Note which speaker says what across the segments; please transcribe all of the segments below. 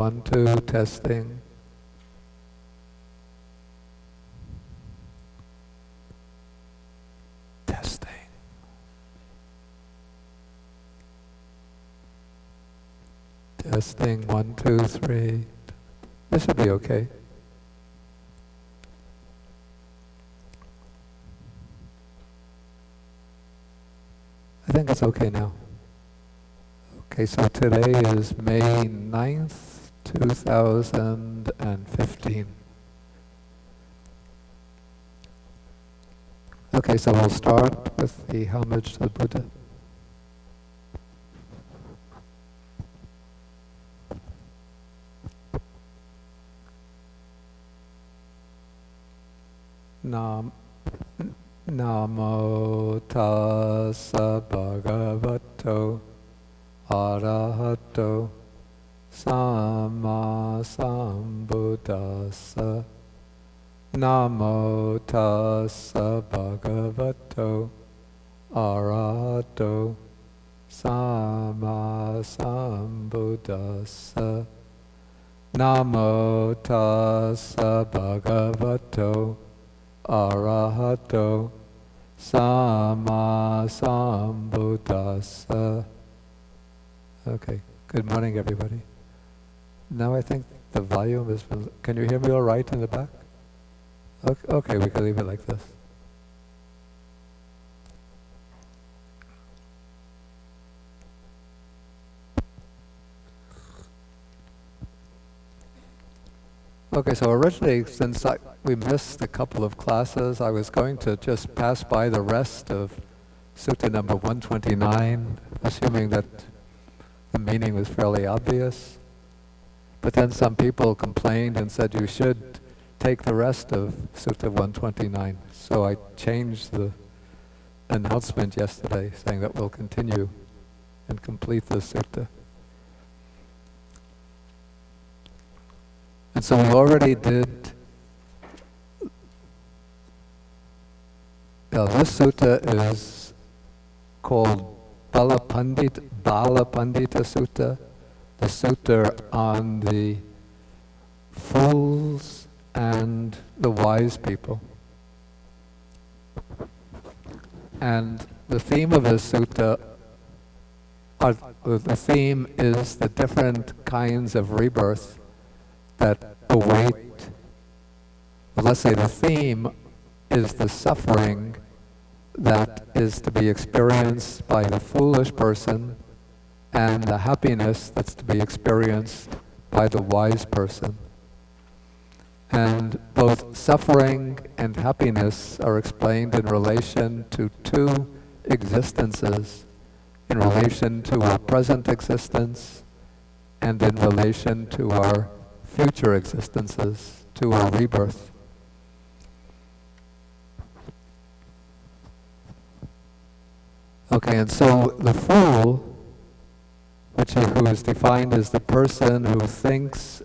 Speaker 1: 1, 2, testing. Testing. Testing, 1, 2, 3. This should be okay. I think it's okay now. Okay, so today is May 9th, 2015. Okay, so we'll start with the homage to the Buddha. Namo tassa bhagavato arahato samma sambuddhassa. Namo tassa bhagavato arahato samma sambuddhassa. Namo tassa bhagavato arahato samma sambuddhassa. Okay, good morning everybody. Now I think the volume is, can you hear me all right in the back? Okay, we can leave it like this. Okay, so originally, since we missed a couple of classes, I was going to just pass by the rest of Sutta number 129, assuming that the meaning was fairly obvious. But then some people complained and said you should take the rest of Sutta 129. So I changed the announcement yesterday, saying that we'll continue and complete the Sutta. And so we already did, this sutta is called Bala Pandita Sutta, the sutta on the fools and the wise people. And the theme of this sutta, the theme is the different kinds of rebirth that await. Well, let's say the theme is the suffering that is to be experienced by the foolish person and the happiness that's to be experienced by the wise person. And both suffering and happiness are explained in relation to two existences, in relation to our present existence and in relation to our future existences, to our rebirth. Okay, and so the fool, who is defined as the person who thinks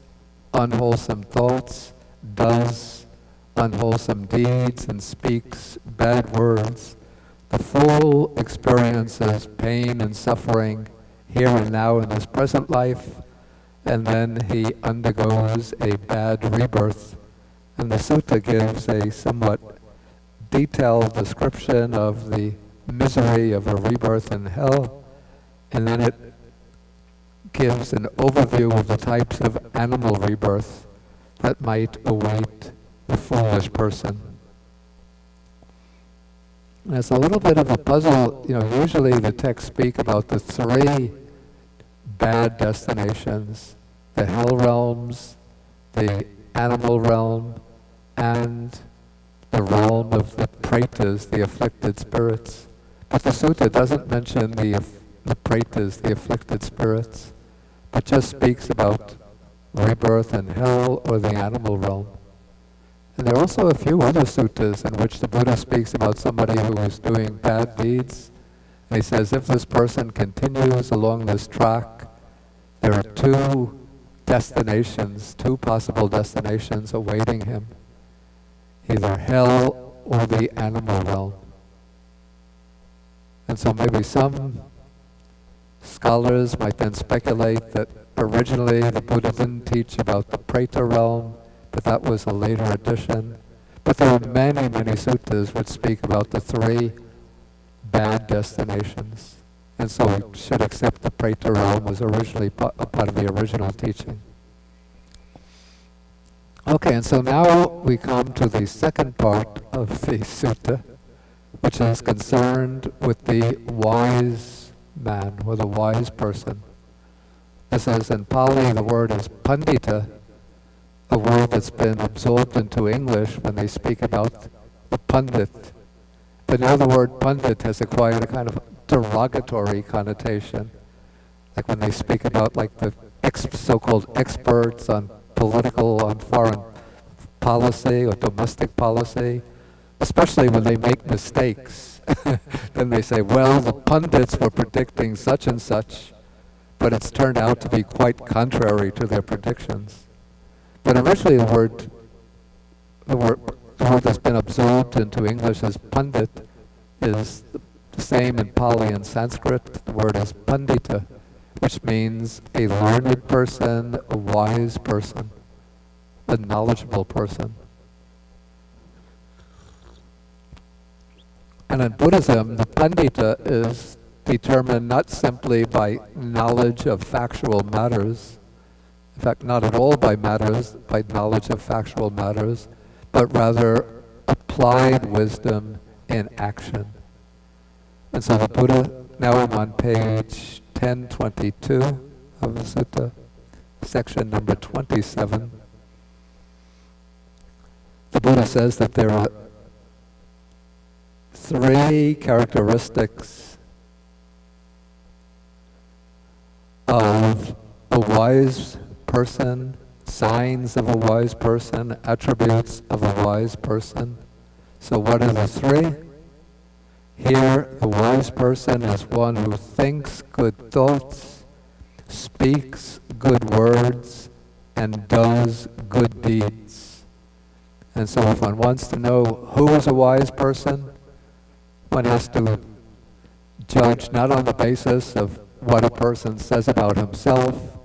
Speaker 1: unwholesome thoughts, does unwholesome deeds, and speaks bad words, the fool experiences pain and suffering here and now in this present life, and then he undergoes a bad rebirth. And the sutta gives a somewhat detailed description of the misery of a rebirth in hell, and then it gives an overview of the types of animal rebirth that might await the foolish person. And it's a little bit of a puzzle. Usually the texts speak about the three bad destinations: the hell realms, the animal realm, and the realm of the pretas, the afflicted spirits. But the sutta doesn't mention the pretas, the afflicted spirits, but just speaks about rebirth in hell or the animal realm. And there are also a few other suttas in which the Buddha speaks about somebody who is doing bad deeds. And he says, if this person continues along this track, there are two possible destinations awaiting him, either hell or the animal realm. And so maybe some scholars might then speculate that originally the Buddha didn't teach about the Preta realm, but that was a later addition. But there are many, many suttas which speak about the three bad destinations. And so we should accept the Preta realm was originally a part of the original teaching. Okay, and so now we come to the second part of the sutta, which is concerned with the wise man, or the wise person. This is, in Pali, the word is pandita, a word that's been absorbed into English when they speak about the pundit. But now the word pundit has acquired a kind of derogatory connotation, like when they speak about like the so-called experts on political, on foreign policy or domestic policy, especially when they make mistakes. Then they say, well, the pundits were predicting such and such, but it's turned out to be quite contrary to their predictions. But originally the word that's been absorbed into English as pundit is the same in Pali and Sanskrit. The word is pandita, which means a learned person, a wise person, a knowledgeable person. And in Buddhism, the pandita is determined not simply by knowledge of factual matters, in fact, not at all by knowledge of factual matters, but rather applied wisdom in action. And so the Buddha, now I'm on page 1022 of the sutta, section number 27. The Buddha says that there are three characteristics of a wise person, signs of a wise person, attributes of a wise person. So what are the three? Here, the wise person is one who thinks good thoughts, speaks good words, and does good deeds. And so if one wants to know who is a wise person, one has to judge not on the basis of what a person says about himself,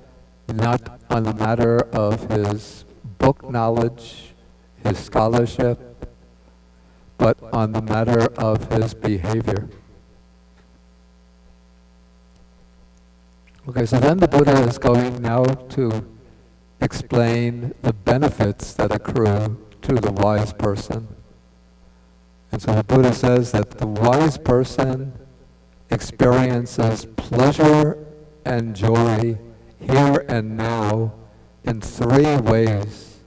Speaker 1: not on the matter of his book knowledge, his scholarship, but on the matter of his behavior. Okay, so then the Buddha is going now to explain the benefits that accrue to the wise person. And so the Buddha says that the wise person experiences pleasure and joy here and now in three ways.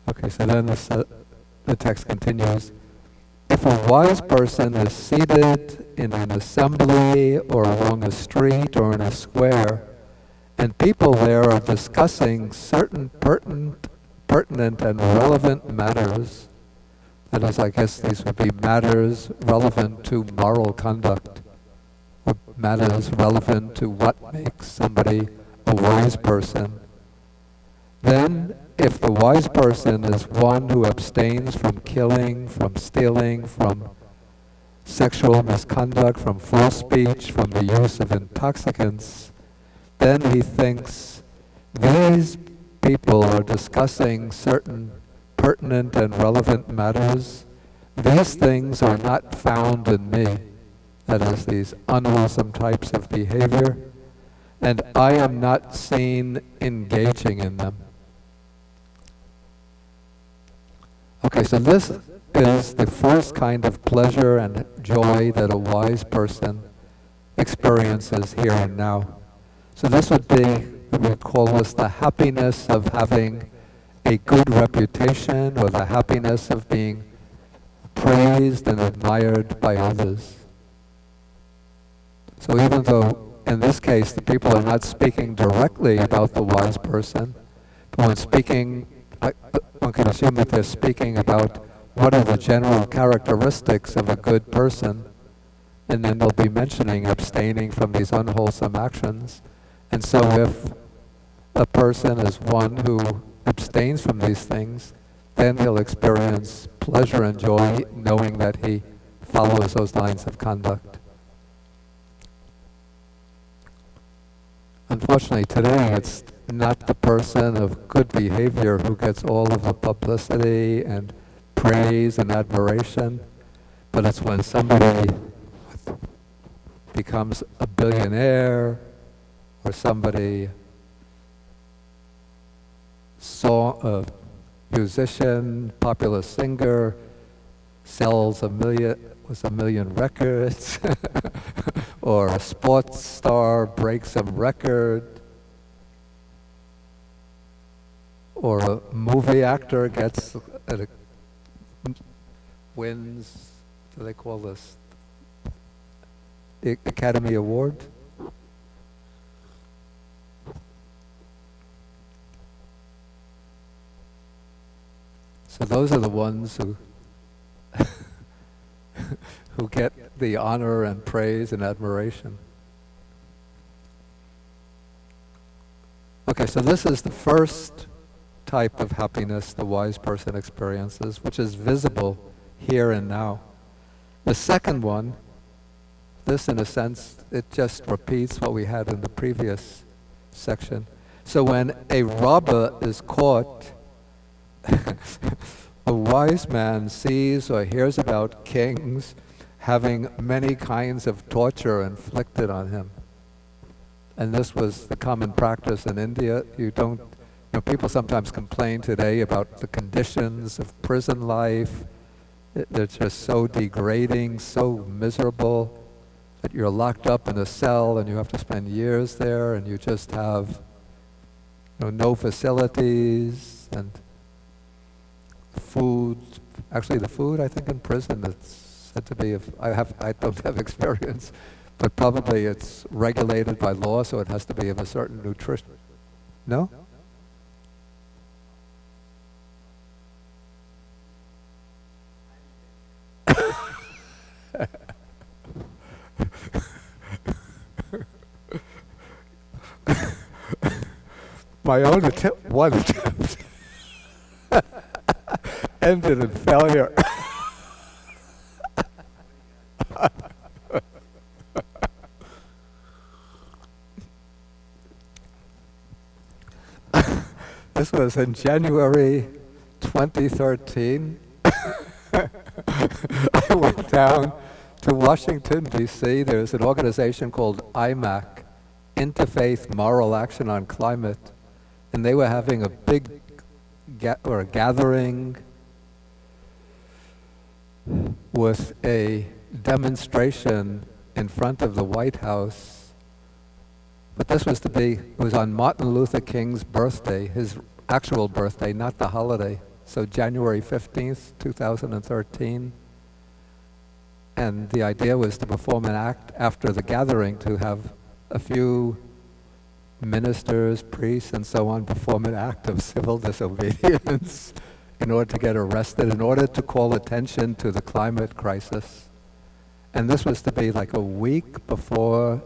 Speaker 1: Okay, so then the text continues. If a wise person is seated in an assembly or along a street or in a square, and people there are discussing certain pertinent and relevant matters, that is, I guess these would be matters relevant to moral conduct, or matters relevant to what makes somebody a wise person, then if the wise person is one who abstains from killing, from stealing, from sexual misconduct, from false speech, from the use of intoxicants, then he thinks these people are discussing certain pertinent and relevant matters. These things are not found in me, that is, these unwholesome types of behavior, and I am not seen engaging in them. Okay, so this is the first kind of pleasure and joy that a wise person experiences here and now. So this would be, we call this the happiness of having a good reputation, or the happiness of being praised and admired by others. So even though in this case the people are not speaking directly about the wise person, but when speaking, one can assume that they're speaking about what are the general characteristics of a good person, and then they'll be mentioning abstaining from these unwholesome actions. And so if a person is one who abstains from these things, then he'll experience pleasure and joy knowing that he follows those lines of conduct. unfortunately today it's not the person of good behavior who gets all of the publicity and praise and admiration, but it's when somebody becomes a billionaire or somebody a musician, popular singer, sells a million records, or a sports star breaks some record, or a movie actor wins, what do they call this, the Academy Award? So those are the ones who who get the honor and praise and admiration. Okay, so this is the first type of happiness the wise person experiences, which is visible here and now. The second one, this in a sense, it just repeats what we had in the previous section. So when a robber is caught, a wise man sees or hears about kings having many kinds of torture inflicted on him. And this was the common practice in India. People sometimes complain today about the conditions of prison life. They're just so degrading, so miserable, that you're locked up in a cell and you have to spend years there and you just have no facilities and food. Actually, the food, I think, in prison, it's said to be, I don't have experience, but probably it's regulated by law, so it has to be of a certain nutrition. No? My own one attempt ended in failure. This was in January 2013. I went down to Washington, D.C. There's an organization called IMAC, Interfaith Moral Action on Climate, and they were having a big gathering with a demonstration in front of the White House. But this was it was on Martin Luther King's birthday, his actual birthday, not the holiday. So January 15th, 2013. And the idea was to perform an act after the gathering, to have a few ministers, priests, and so on perform an act of civil disobedience in order to get arrested, in order to call attention to the climate crisis. And this was to be like a week before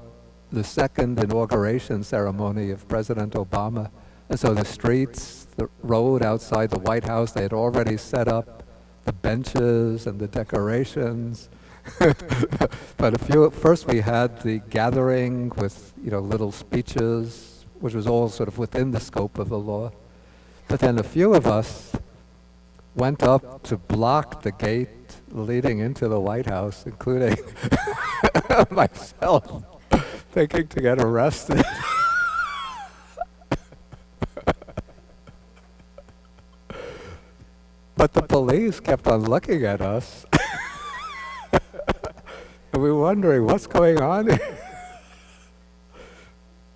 Speaker 1: the second inauguration ceremony of President Obama. And so the streets, the road outside the White House, they had already set up the benches and the decorations. But first we had the gathering with little speeches, which was all sort of within the scope of the law. But then a few of us went up to block the gate leading into the White House, including myself, thinking to get arrested. But the police kept on looking at us. And we were wondering, what's going on here?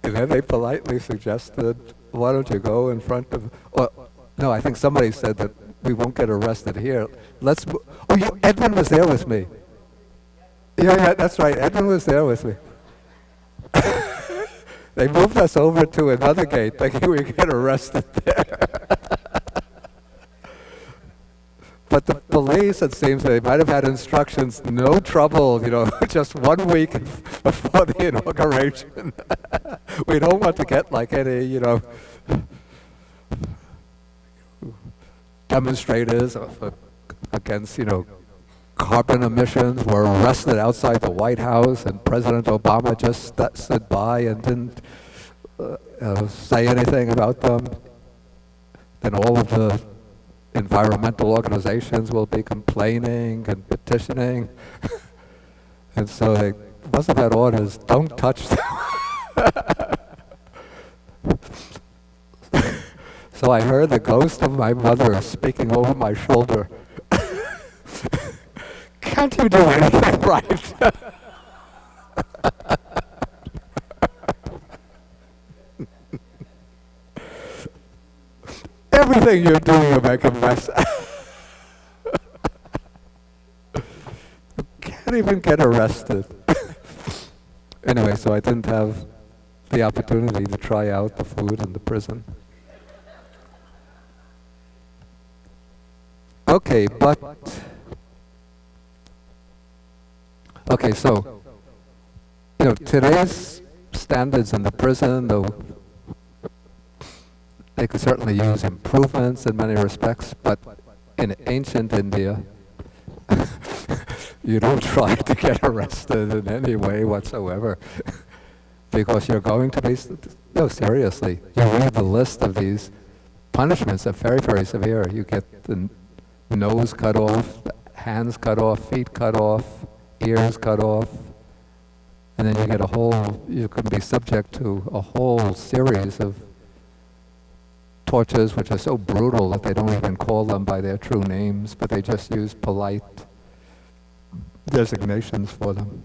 Speaker 1: And then they politely suggested, why don't you go in front of... No, I think somebody said that we won't get arrested here. Edwin was there with me. Yeah, that's right. Edwin was there with me. They moved us over to another gate, thinking we'd get arrested there. But the police, it seems, they might have had instructions, no trouble, just 1 week before the inauguration. We don't want to get like any, demonstrators against, carbon emissions were arrested outside the White House, and President Obama just stood by and didn't say anything about them, then all of the environmental organizations will be complaining and petitioning. And so they must have had orders, don't touch them. So I heard the ghost of my mother speaking over my shoulder. Can't you do anything right? Everything you're doing, you make a mess. Can't even get arrested. Anyway, so I didn't have the opportunity to try out the food in the prison. Okay, so, today's standards in the prison, though they could certainly use improvements in many respects, but in ancient India, you don't try to get arrested in any way whatsoever, because you're going to be, no, seriously, you read the list of these punishments are very, very severe. You get the nose cut off, hands cut off, feet cut off, ears cut off, and then you get you can be subject to a whole series of tortures which are so brutal that they don't even call them by their true names, but they just use polite designations for them.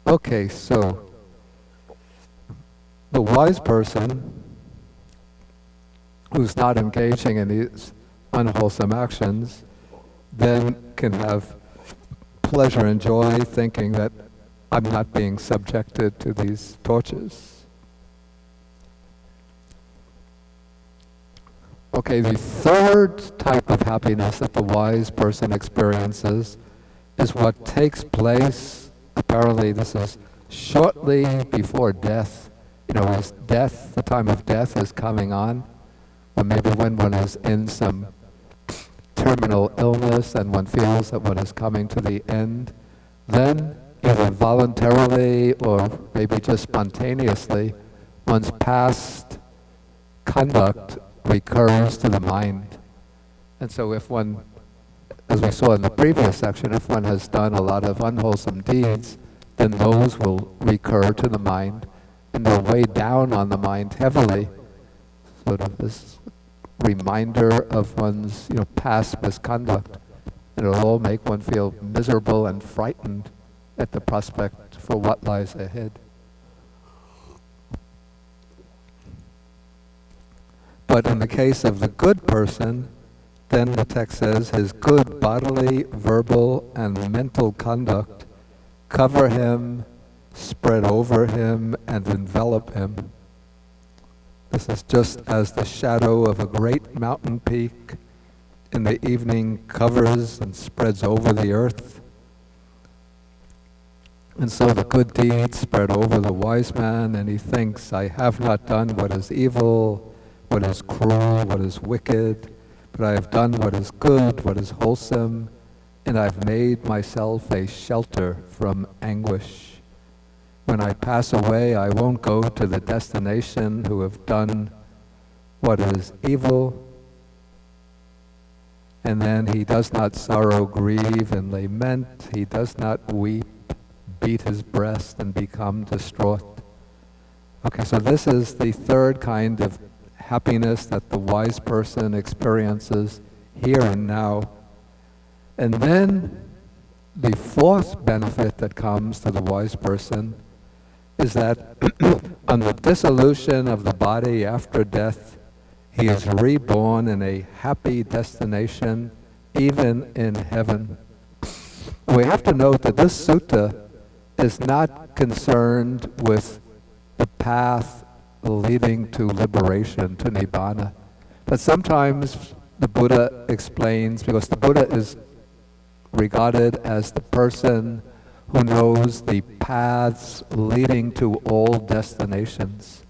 Speaker 1: Okay, so the wise person who's not engaging in these unwholesome actions then can have pleasure and joy thinking that I'm not being subjected to these tortures. Okay, the third type of happiness that the wise person experiences is what takes place, apparently this is shortly before death. As death, the time of death is coming on, or maybe when one is in some terminal illness and one feels that one is coming to the end, then either voluntarily or maybe just spontaneously, one's past conduct recurs to the mind. And so if one, as we saw in the previous section, if one has done a lot of unwholesome deeds, then those will recur to the mind and they'll weigh down on the mind heavily, sort of this reminder of one's past misconduct. And it'll all make one feel miserable and frightened at the prospect for what lies ahead. But in the case of the good person, then the text says his good bodily, verbal, and mental conduct cover him, spread over him, and envelop him. This is just as the shadow of a great mountain peak in the evening covers and spreads over the earth. And so the good deeds spread over the wise man, and he thinks, I have not done what is evil, what is cruel, what is wicked, but I have done what is good, what is wholesome, and I've made myself a shelter from anguish. When I pass away, I won't go to the destination who have done what is evil. And then he does not sorrow, grieve, and lament. He does not weep, beat his breast, and become distraught. Okay, so this is the third kind of happiness that the wise person experiences here and now. And then the fourth benefit that comes to the wise person is that on the dissolution of the body after death, he is reborn in a happy destination, even in heaven. We have to note that this sutta is not concerned with the path leading to liberation, to Nibbana. But sometimes the Buddha explains, because the Buddha is regarded as the person who knows the paths leading to all destinations.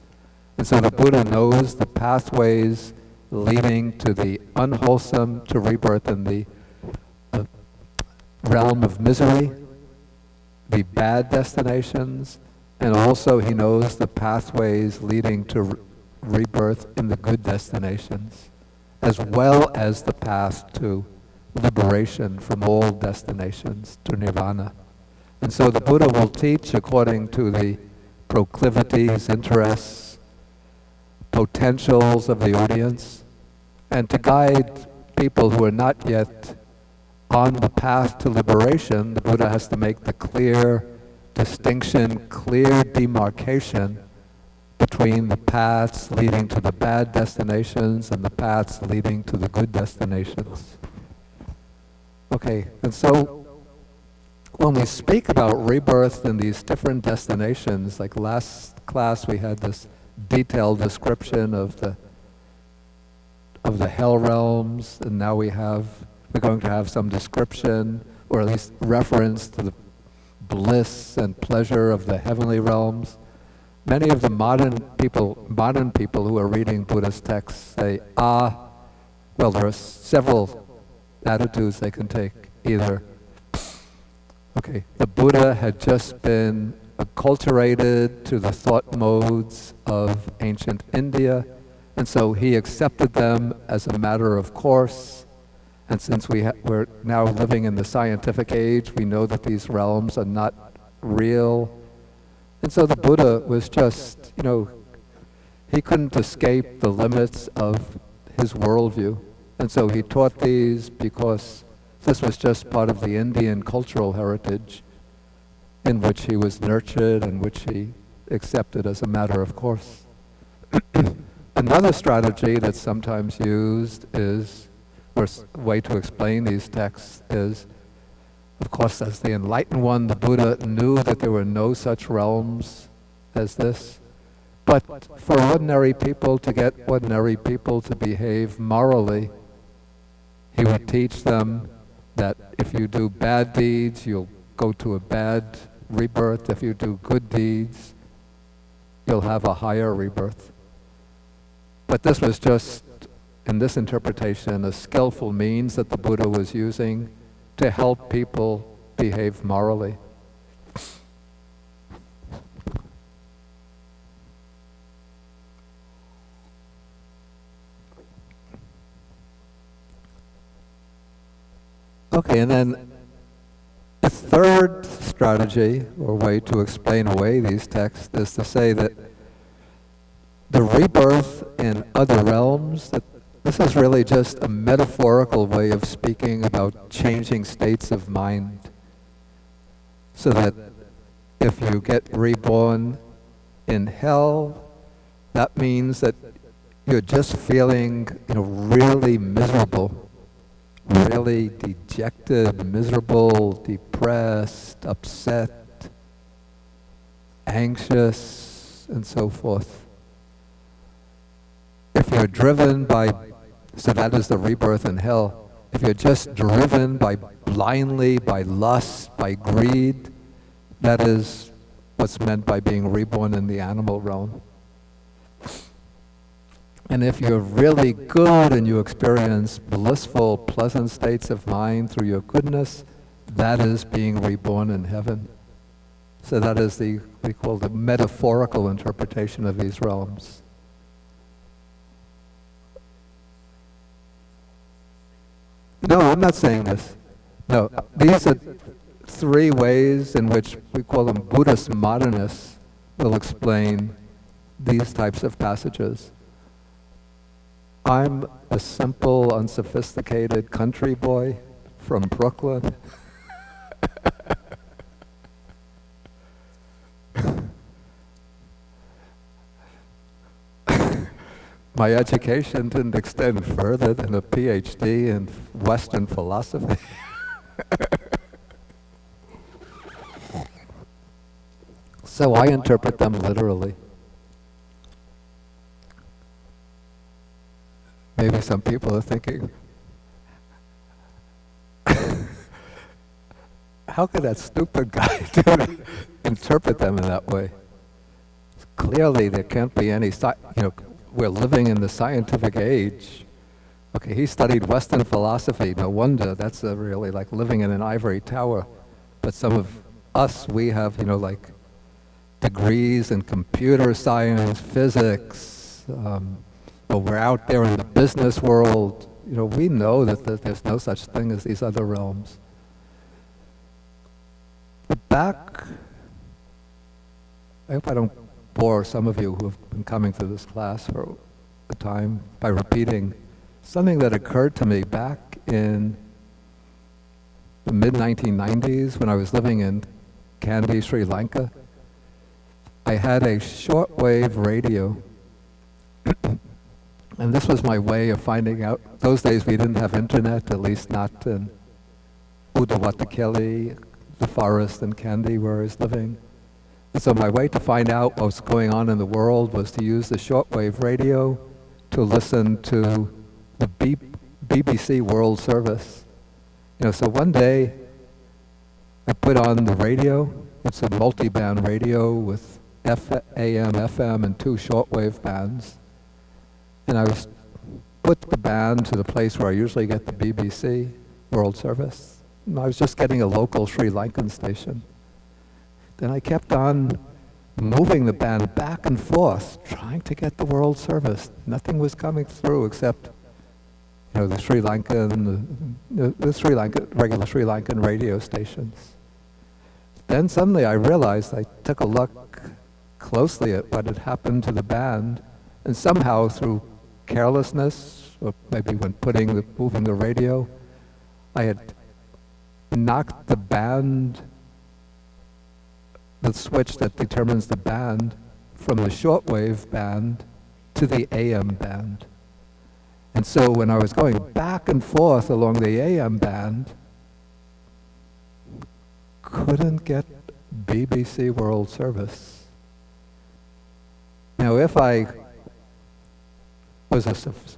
Speaker 1: And so the Buddha knows the pathways leading to the unwholesome, to rebirth in the realm of misery, the bad destinations, And also he knows the pathways leading to rebirth in the good destinations, as well as the path to liberation from all destinations, to nirvana. And so the Buddha will teach according to the proclivities, interests, potentials of the audience, and to guide people who are not yet on the path to liberation. The Buddha has to make the clear distinction, clear demarcation between the paths leading to the bad destinations and the paths leading to the good destinations. Okay, and so when we speak about rebirth in these different destinations, like last class we had this detailed description of the hell realms, and now we're going to have some description, or at least reference to the bliss and pleasure of the heavenly realms. Many of the modern people who are reading Buddhist texts say, well, there are several attitudes they can take. Either, okay, the Buddha had just been acculturated to the thought modes of ancient India, and so he accepted them as a matter of course. And since we're now living in the scientific age, we know that these realms are not real. And so the Buddha was just, he couldn't escape the limits of his worldview. And so he taught these because this was just part of the Indian cultural heritage in which he was nurtured and which he accepted as a matter of course. Another strategy that's sometimes used is, or a way to explain these texts is, of course, as the enlightened one, the Buddha knew that there were no such realms as this. But for ordinary people, to get ordinary people to behave morally, he would teach them that if you do bad deeds, you'll go to a bad rebirth. If you do good deeds, you'll have a higher rebirth. But this was just, in this interpretation, a skillful means that the Buddha was using to help people behave morally. Okay, and then a third strategy, or way to explain away these texts, is to say that the rebirth in other realms, that this is really just a metaphorical way of speaking about changing states of mind. So that if you get reborn in hell, that means that you're just feeling, really miserable, really dejected, miserable, depressed, upset, anxious, and so forth. If you're driven by, so that is the rebirth in hell. If you're just driven blindly by lust, by greed, that is what's meant by being reborn in the animal realm. And if you're really good and you experience blissful, pleasant states of mind through your goodness, that is being reborn in heaven. So that is we call the metaphorical interpretation of these realms. No, I'm not saying this. No, these are three ways in which we call them Buddhist modernists will explain these types of passages. I'm a simple, unsophisticated country boy from Brooklyn. My education didn't extend further than a PhD in Western philosophy. So I interpret them literally. Maybe some people are thinking, how could that stupid guy interpret them in that way? Clearly there can't be any, we're living in the scientific age. Okay, he studied Western philosophy, no wonder, that's really like living in an ivory tower. But some of us, we have, degrees in computer science, physics, but we're out there in the business world. We know that there's no such thing as these other realms. Back, I hope I don't bore some of you who have been coming to this class for a time by repeating something that occurred to me back in the mid-1990s when I was living in Kandy, Sri Lanka. I had a shortwave radio, and this was my way of finding out. Those days we didn't have internet, at least not in Udawatakeli, the forest in Kandy where I was living. And so my way to find out what was going on in the world was to use the shortwave radio to listen to the BBC World Service. So one day I put on the radio. It's a multi-band radio with AM, FM, and 2 shortwave bands. And I put the band to the place where I usually get the BBC World Service. And I was just getting a local Sri Lankan station. Then I kept on moving the band back and forth, trying to get the World Service. Nothing was coming through except the Sri Lankan, regular Sri Lankan radio stations. Then suddenly I realized, I took a look closely at what had happened to the band, and somehow through carelessness, or maybe when moving the radio, I had knocked the band, the switch that determines the band, from the shortwave band to the AM band. And so when I was going back and forth along the AM band, couldn't get BBC World Service. Now, if I was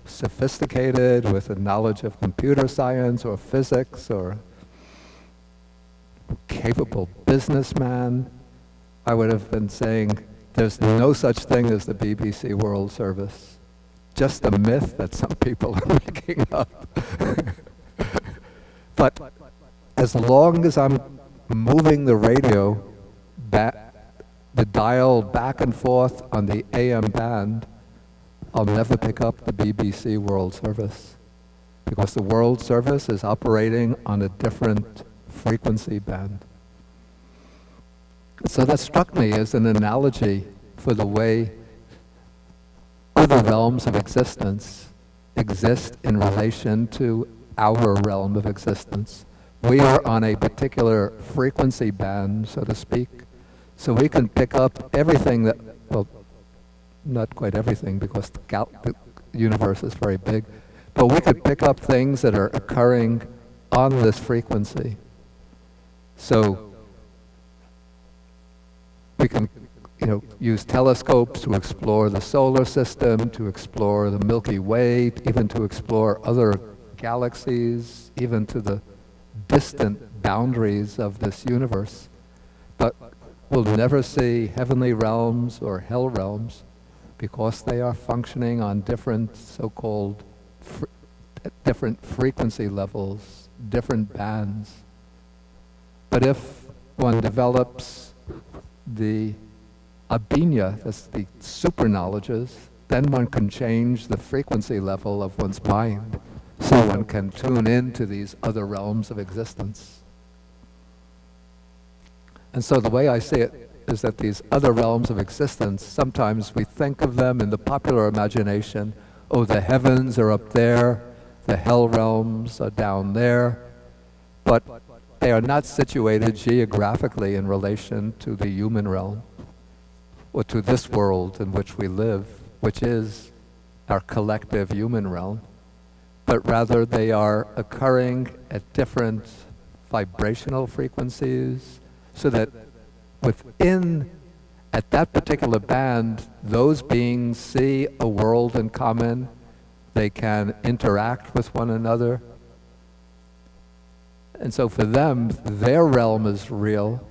Speaker 1: sophisticated with a knowledge of computer science or physics or capable businessman, I would have been saying, there's no such thing as the BBC World Service. Just a myth that some people are making up. But as long as I'm moving the radio, the dial back and forth on the AM band, I'll never pick up the BBC World Service, because the World Service is operating on a different frequency band. So that struck me as an analogy for the way other realms of existence exist in relation to our realm of existence. We are on a particular frequency band, so to speak, so we can pick up everything that, well, not quite everything, because the universe is very big, but we could pick up things that are occurring on this frequency. So we can use telescopes to explore the solar system, to explore the Milky Way, even to explore other galaxies, even to the distant boundaries of this universe. But we'll never see heavenly realms or hell realms because they are functioning on different so-called different frequency levels, different bands. But if one develops the abhinya, that's the super knowledges, then one can change the frequency level of one's mind, so one can tune into these other realms of existence. And so the way I see it is that these other realms of existence, sometimes we think of them in the popular imagination, oh, the heavens are up there, the hell realms are down there, but they are not situated geographically in relation to the human realm, or to this world in which we live, which is our collective human realm, but rather they are occurring at different vibrational frequencies, so that within, at that particular band, those beings see a world in common, they can interact with one another. And so for them, their realm is real.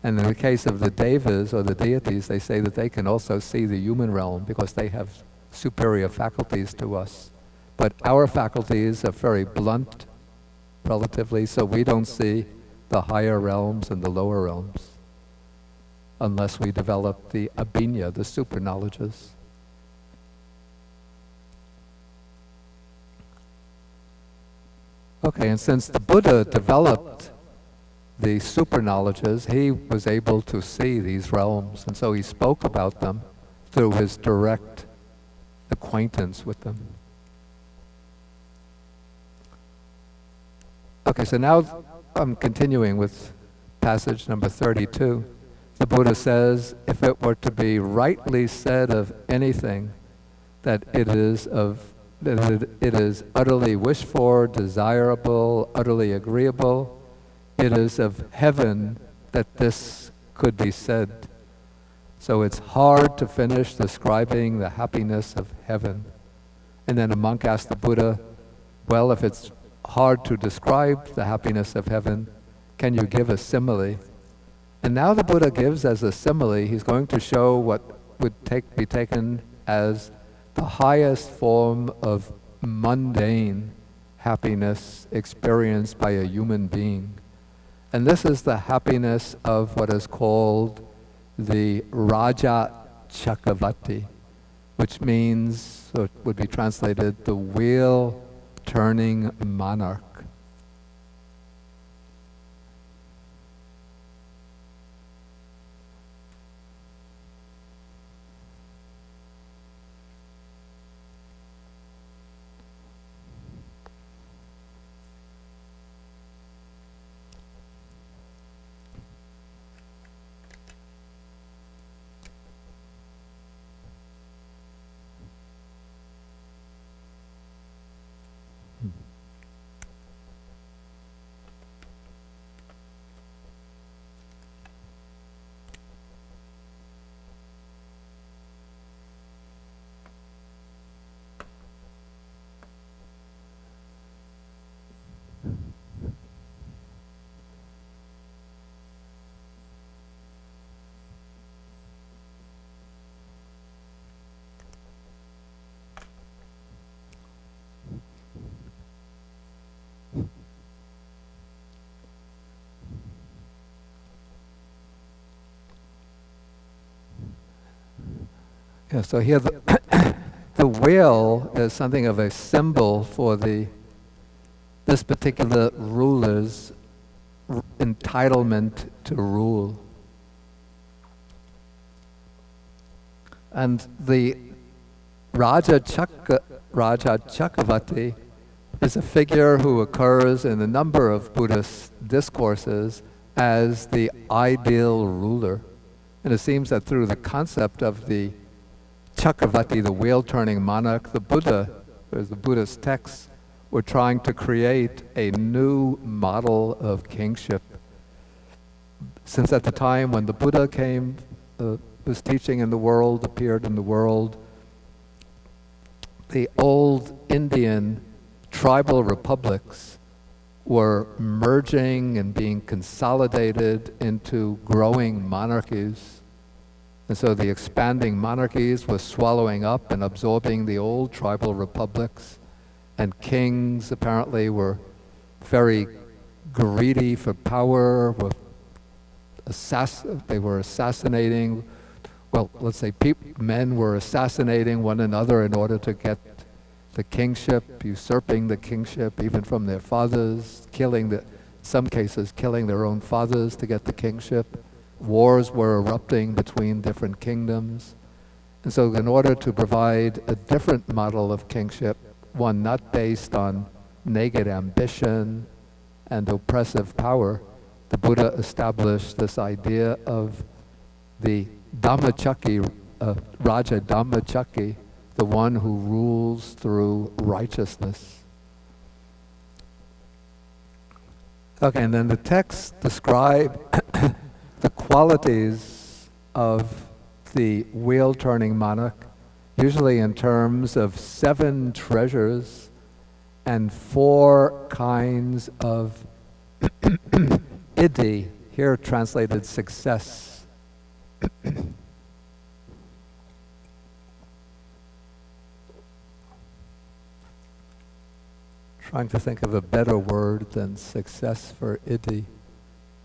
Speaker 1: And in the case of the devas or the deities, they say that they can also see the human realm because they have superior faculties to us. But our faculties are very blunt, relatively, so we don't see the higher realms and the lower realms unless we develop the abhinya, the super knowledges. Okay, and since the Buddha developed the super knowledges, he was able to see these realms, and so he spoke about them through his direct acquaintance with them. Okay, so now I'm continuing with passage number 32. The Buddha says, if it were to be rightly said of anything that it is utterly wished for, desirable, utterly agreeable, it is of heaven that this could be said. So it's hard to finish describing the happiness of heaven. And then a monk asked the Buddha, well, if it's hard to describe the happiness of heaven, can you give a simile? And now the Buddha gives as a simile, he's going to show what would be taken as the highest form of mundane happiness experienced by a human being. And this is the happiness of what is called the Raja Chakravati, which means, or would be translated, the wheel-turning monarch. Yeah, so here the wheel is something of a symbol for this particular ruler's entitlement to rule. And the Raja Chakravati is a figure who occurs in a number of Buddhist discourses as the ideal ruler. And it seems that through the concept of the Chakravati, the wheel-turning monarch, the Buddha, or the Buddhist texts, were trying to create a new model of kingship. Since at the time when the Buddha came, was teaching in the world, appeared in the world, the old Indian tribal republics were merging and being consolidated into growing monarchies. And so the expanding monarchies were swallowing up and absorbing the old tribal republics, and kings apparently were very greedy for power, they were assassinating, well, let's say men were assassinating one another in order to get the kingship, usurping the kingship even from their fathers, in some cases killing their own fathers to get the kingship. Wars were erupting between different kingdoms. And so in order to provide a different model of kingship, one not based on naked ambition and oppressive power, the Buddha established this idea of the Dhammachakki, Raja Dhammachakki, the one who rules through righteousness. Okay, and then the texts describe the qualities of the wheel-turning monarch, usually in terms of 7 treasures and 4 kinds of iddhi, here translated success. Trying to think of a better word than success for iddhi.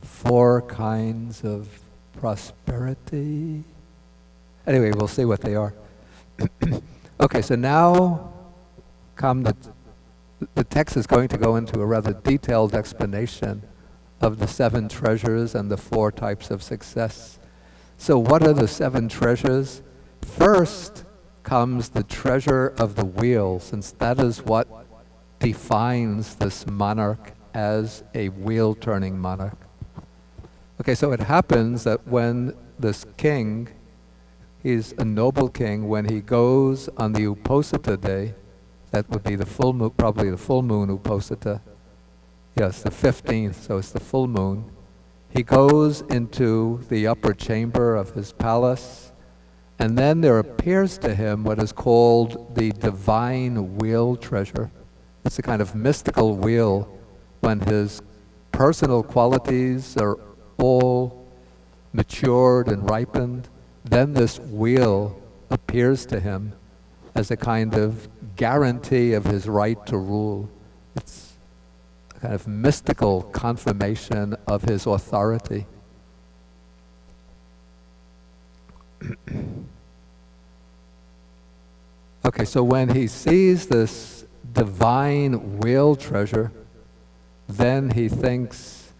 Speaker 1: 4 kinds of prosperity. Anyway, we'll see what they are. Okay, so now come the text is going to go into a rather detailed explanation of the 7 treasures and the 4 types of success. So what are the 7 treasures? First comes the treasure of the wheel, since that is what defines this monarch as a wheel-turning monarch. Okay, so it happens that when this king, he's a noble king, when he goes on the Uposita day, that would be the full moon, probably the full moon Uposita. Yes, the 15th, so it's the full moon. He goes into the upper chamber of his palace, and then there appears to him what is called the divine wheel treasure. It's a kind of mystical wheel when his personal qualities are all matured and ripened. Then this wheel appears to him as a kind of guarantee of his right to rule. It's a kind of mystical confirmation of his authority. Okay, so when he sees this divine wheel treasure, then he thinks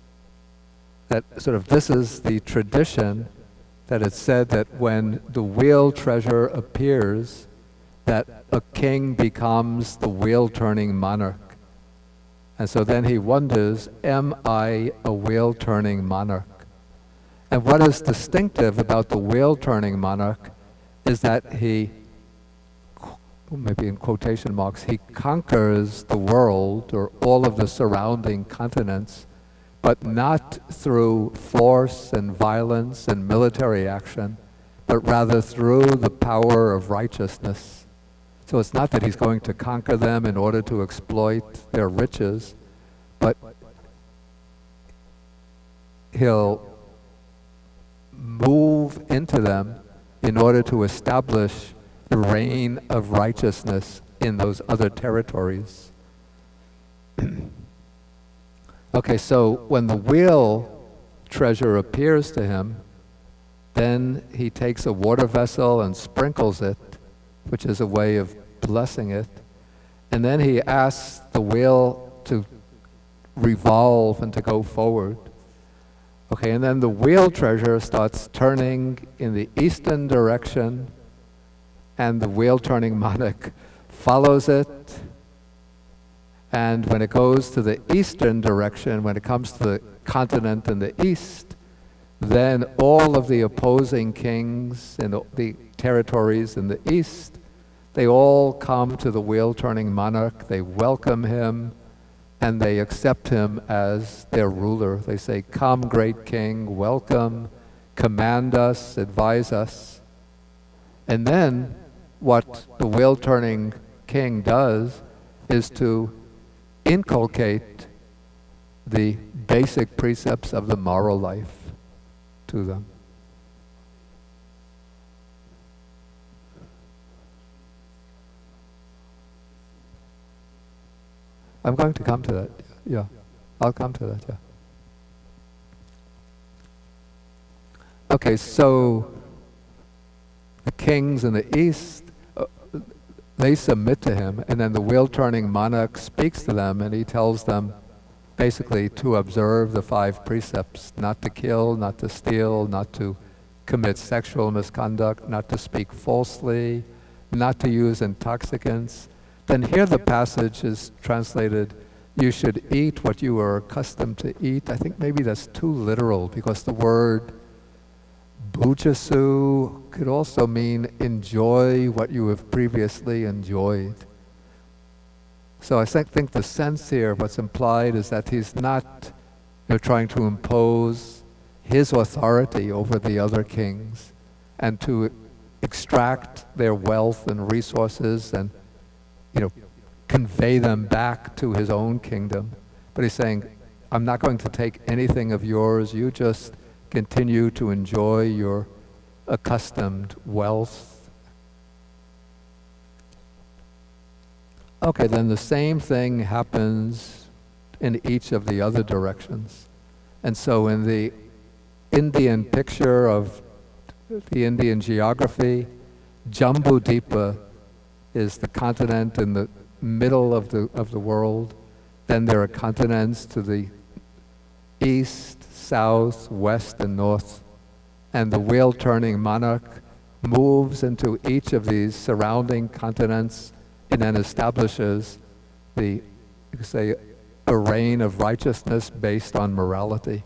Speaker 1: that sort of this is the tradition that it's said that when the wheel treasure appears, that a king becomes the wheel-turning monarch. And so then he wonders, am I a wheel-turning monarch? And what is distinctive about the wheel-turning monarch is that he, maybe in quotation marks, he conquers the world or all of the surrounding continents, but not through force and violence and military action, but rather through the power of righteousness. So it's not that he's going to conquer them in order to exploit their riches, but he'll move into them in order to establish the reign of righteousness in those other territories. Okay, so when the wheel treasure appears to him, then he takes a water vessel and sprinkles it, which is a way of blessing it, and then he asks the wheel to revolve and to go forward. Okay, and then the wheel treasure starts turning in the eastern direction, and the wheel-turning monarch follows it. And when it goes to the eastern direction, when it comes to the continent in the east, then all of the opposing kings in the territories in the east, they all come to the wheel-turning monarch, they welcome him, and they accept him as their ruler. They say, "Come, great king, welcome, command us, advise us." And then what the wheel-turning king does is to inculcate the basic precepts of the moral life to them. I'm going to come to that. Yeah, I'll come to that, yeah. Okay, so the kings in the east, they submit to him, and then the wheel-turning monarch speaks to them, and he tells them basically to observe the 5 precepts: not to kill, not to steal, not to commit sexual misconduct, not to speak falsely, not to use intoxicants. Then here the passage is translated, "You should eat what you are accustomed to eat." I think maybe that's too literal, because the word bujasu could also mean enjoy what you have previously enjoyed. So I think the sense here, what's implied is that he's not trying to impose his authority over the other kings and to extract their wealth and resources and convey them back to his own kingdom. But he's saying, I'm not going to take anything of yours, you just continue to enjoy your accustomed wealth. Okay, then the same thing happens in each of the other directions. And so in the Indian picture of the Indian geography, Jambudvipa is the continent in the middle of the world. Then there are continents to the east, south, west, and north. And the wheel-turning monarch moves into each of these surrounding continents and then establishes you could say, a reign of righteousness based on morality.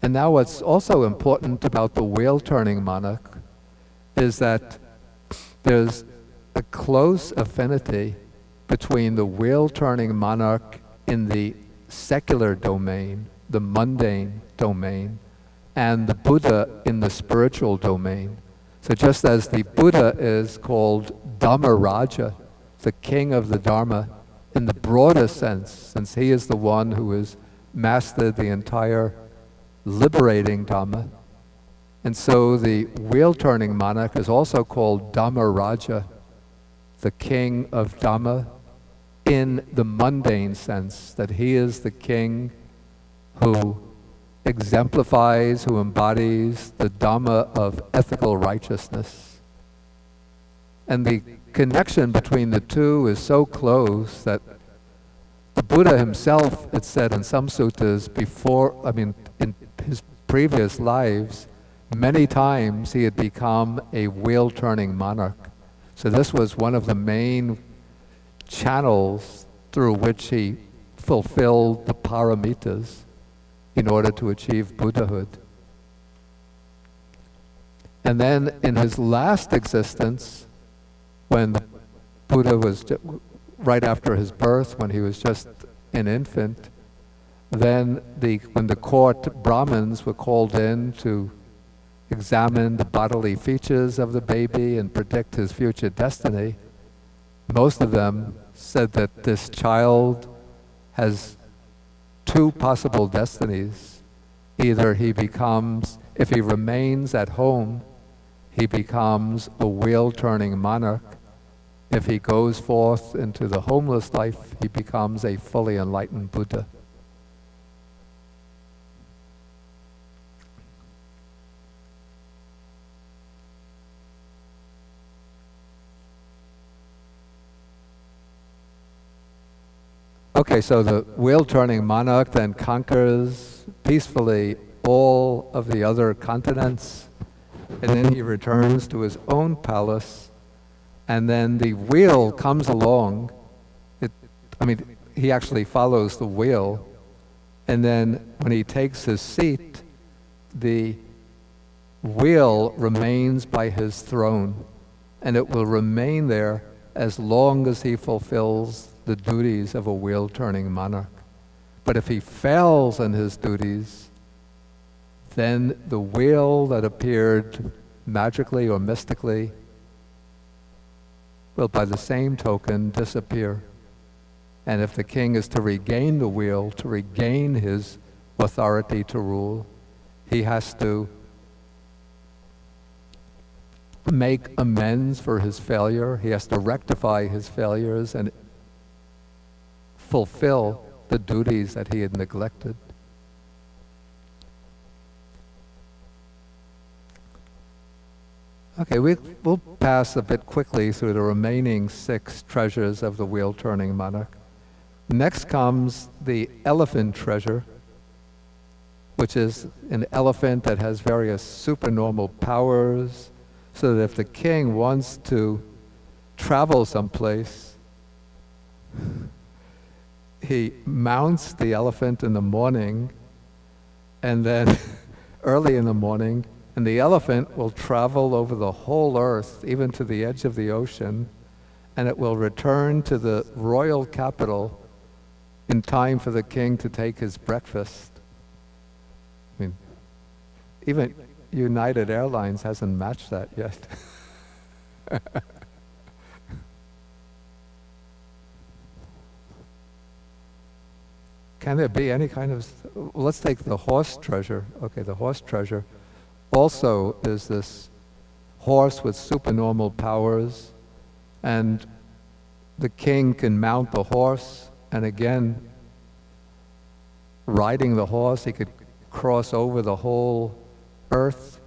Speaker 1: And now what's also important about the wheel-turning monarch is that there's a close affinity between the wheel-turning monarch in the secular domain, the mundane domain, and the Buddha in the spiritual domain. So just as the Buddha is called Dhammaraja, the king of the Dharma, in the broadest sense, since he is the one who has mastered the entire liberating Dhamma. And so the wheel-turning monarch is also called Dhammaraja, the king of Dhamma, in the mundane sense, that he is the king who exemplifies, who embodies the Dhamma of ethical righteousness. And the connection between the two is so close that the Buddha himself, it said in some suttas in his previous lives, many times he had become a wheel-turning monarch. So this was one of the main channels through which he fulfilled the paramitas in order to achieve Buddhahood. And then in his last existence, when the Buddha was right after his birth, when he was just an infant, then when the court Brahmins were called in to examine the bodily features of the baby and predict his future destiny, most of them said that this child has two possible destinies. Either he becomes, if he remains at home, he becomes a wheel-turning monarch. If he goes forth into the homeless life, he becomes a fully enlightened Buddha. Okay, so the wheel-turning monarch then conquers peacefully all of the other continents, and then he returns to his own palace, and then the wheel comes along. He actually follows the wheel, and then when he takes his seat, the wheel remains by his throne, and it will remain there as long as he fulfills the duties of a wheel-turning monarch. But if he fails in his duties, then the wheel that appeared magically or mystically will, by the same token, disappear. And if the king is to regain the wheel, to regain his authority to rule, he has to make amends for his failure. He has to rectify his failures and fulfill the duties that he had neglected. Okay, we'll pass a bit quickly through the remaining 6 treasures of the wheel-turning monarch. Next comes the elephant treasure, which is an elephant that has various supernormal powers, so that if the king wants to travel someplace, he mounts the elephant in the morning, and then early in the morning, and the elephant will travel over the whole earth, even to the edge of the ocean, and it will return to the royal capital in time for the king to take his breakfast. Even United Airlines hasn't matched that yet. Can there be any kind of, let's take the horse treasure. Okay, the horse treasure also is this horse with supernormal powers, and the king can mount the horse, and again, riding the horse, he could cross over the whole earth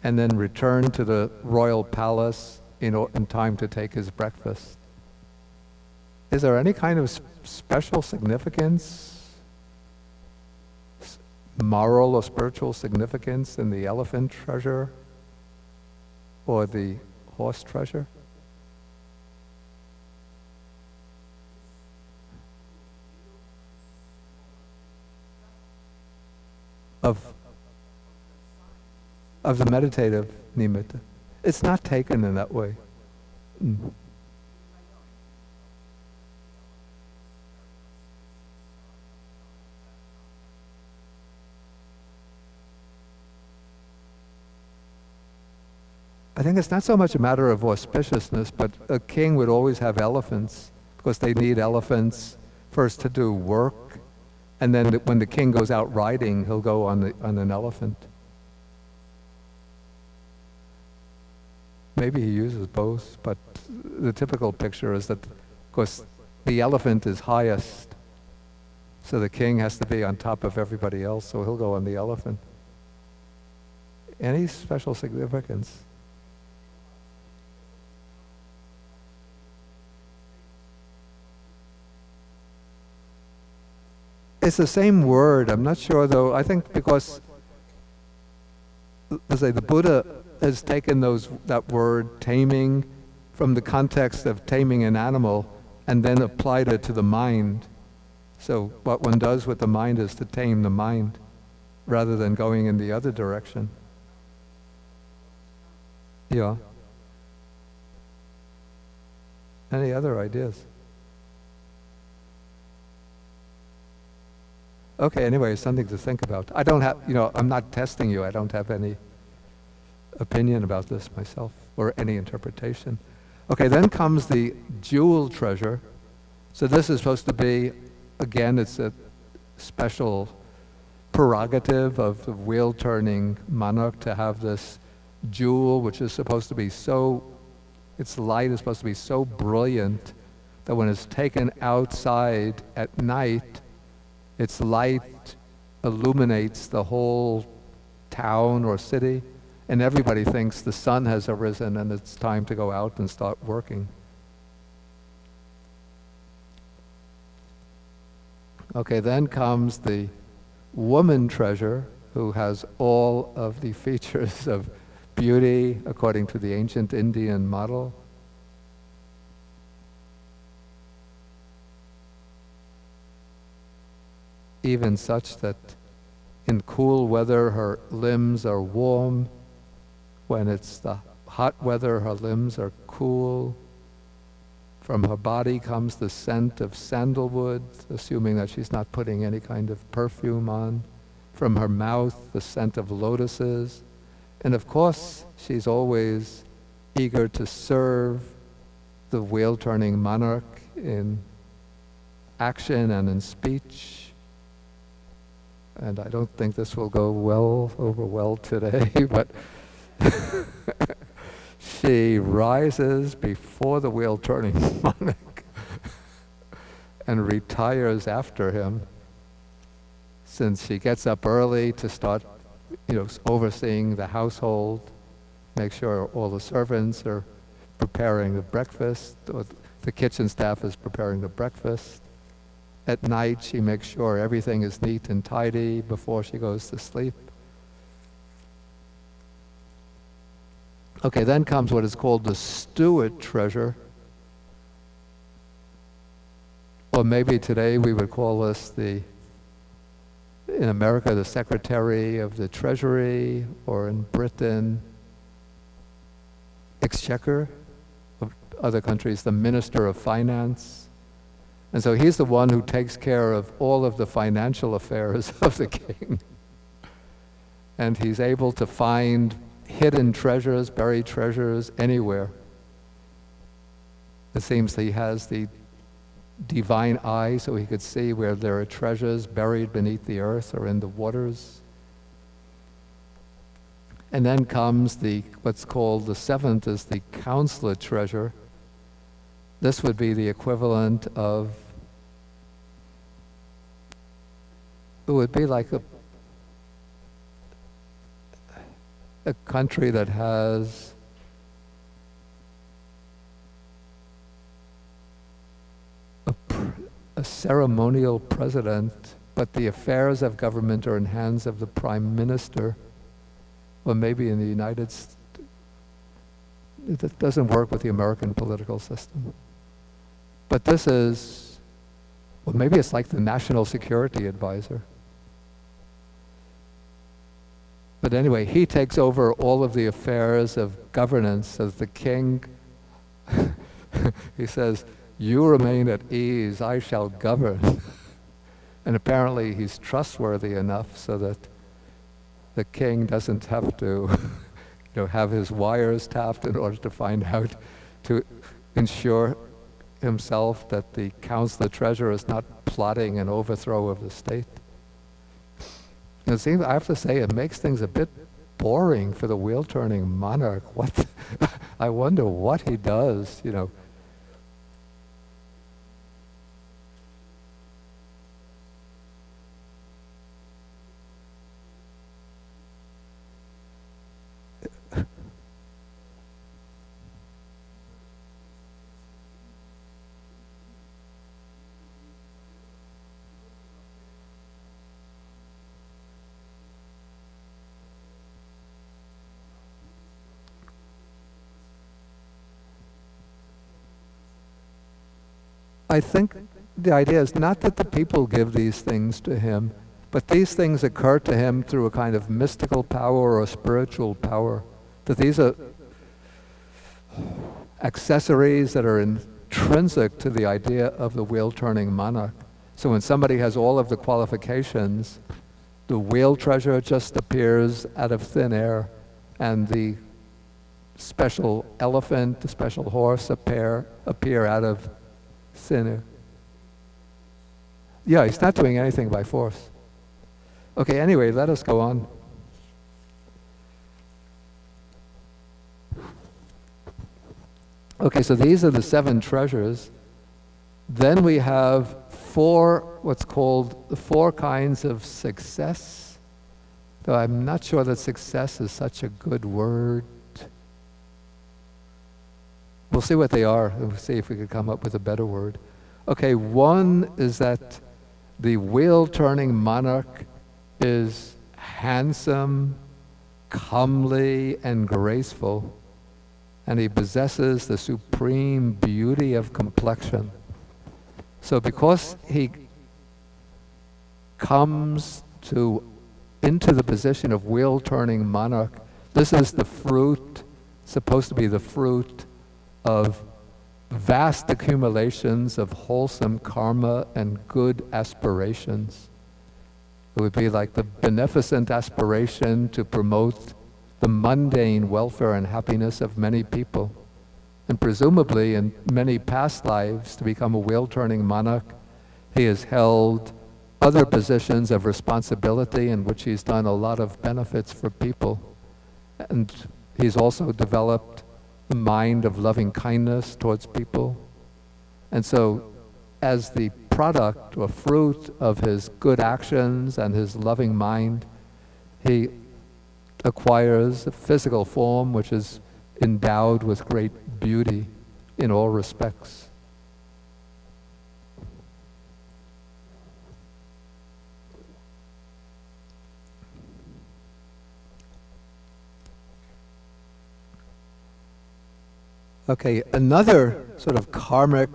Speaker 1: and then return to the royal palace in time to take his breakfast. Is there any kind of special significance, moral or spiritual significance in the elephant treasure or the horse treasure? Of the meditative nimitta. It's not taken in that way. Mm. I think it's not so much a matter of auspiciousness, but a king would always have elephants because they need elephants first to do work, and then when the king goes out riding, he'll go on an elephant. Maybe he uses both, but the typical picture is that, of course, the elephant is highest, so the king has to be on top of everybody else, so he'll go on the elephant. Any special significance? It's the same word. I'm not sure, though. I think because, let's say, the Buddha has taken that word taming from the context of taming an animal and then applied it to the mind. So what one does with the mind is to tame the mind rather than going in the other direction. Yeah. Any other ideas? Okay, anyway, something to think about. I don't have, I'm not testing you. I don't have any opinion about this myself or any interpretation. Okay, then comes the jewel treasure. So this is supposed to be, again, it's a special prerogative of the wheel-turning monarch to have this jewel, which is supposed to be its light is supposed to be so brilliant that when it's taken outside at night, its light illuminates the whole town or city, and everybody thinks the sun has arisen and it's time to go out and start working. Okay, then comes the woman treasure, who has all of the features of beauty according to the ancient Indian model. Even such that in cool weather her limbs are warm, when it's the hot weather her limbs are cool. From her body comes the scent of sandalwood, assuming that she's not putting any kind of perfume on. From her mouth, the scent of lotuses. And of course, she's always eager to serve the wheel-turning monarch in action and in speech. And I don't think this will go over well today, but she rises before the wheel-turning monarch and retires after him, since she gets up early to start, overseeing the household, make sure all the servants are preparing the breakfast, or the kitchen staff is preparing the breakfast. At night, she makes sure everything is neat and tidy before she goes to sleep. Okay, then comes what is called the steward treasure. Or maybe today we would call this in America, the Secretary of the Treasury, or in Britain, Exchequer, of other countries, the Minister of Finance. And so he's the one who takes care of all of the financial affairs of the king. And he's able to find hidden treasures, buried treasures anywhere. It seems he has the divine eye, so he could see where there are treasures buried beneath the earth or in the waters. And then comes what's called the seventh is the counselor treasure. This would be the equivalent of, it would be like a country that has a ceremonial president, but the affairs of government are in hands of the prime minister, or maybe in the United States, it doesn't work with the American political system. But this is, well, maybe it's like the national security advisor. But anyway, he takes over all of the affairs of governance as the king. He says, "You remain at ease, I shall govern." And apparently he's trustworthy enough so that the king doesn't have to have his wires tapped in order to find out, to ensure himself that the council, treasurer, is not plotting an overthrow of the state. It seems, I have to say, it makes things a bit boring for the wheel-turning monarch. What? I wonder what he does, I think the idea is not that the people give these things to him, but these things occur to him through a kind of mystical power or spiritual power. That these are accessories that are intrinsic to the idea of the wheel-turning monarch. So when somebody has all of the qualifications, the wheel treasure just appears out of thin air, and the special elephant, the special horse appear out of thin air. Yeah, he's not doing anything by force. Okay, anyway, let us go on. Okay, so these are the 7 treasures. Then we have what's called the 4 kinds of success. Though I'm not sure that success is such a good word. We'll see what they are, and we'll see if we could come up with a better word. Okay, one is that the wheel-turning monarch is handsome, comely, and graceful, and he possesses the supreme beauty of complexion. So because he comes into the position of wheel-turning monarch, this is the fruit, supposed to be the fruit of vast accumulations of wholesome karma and good aspirations. It would be like the beneficent aspiration to promote the mundane welfare and happiness of many people. And presumably in many past lives, to become a wheel-turning monarch, he has held other positions of responsibility in which he's done a lot of benefits for people. And he's also developed the mind of loving kindness towards people. And so as the product or fruit of his good actions and his loving mind, he acquires a physical form which is endowed with great beauty in all respects. Okay, another sort of karmic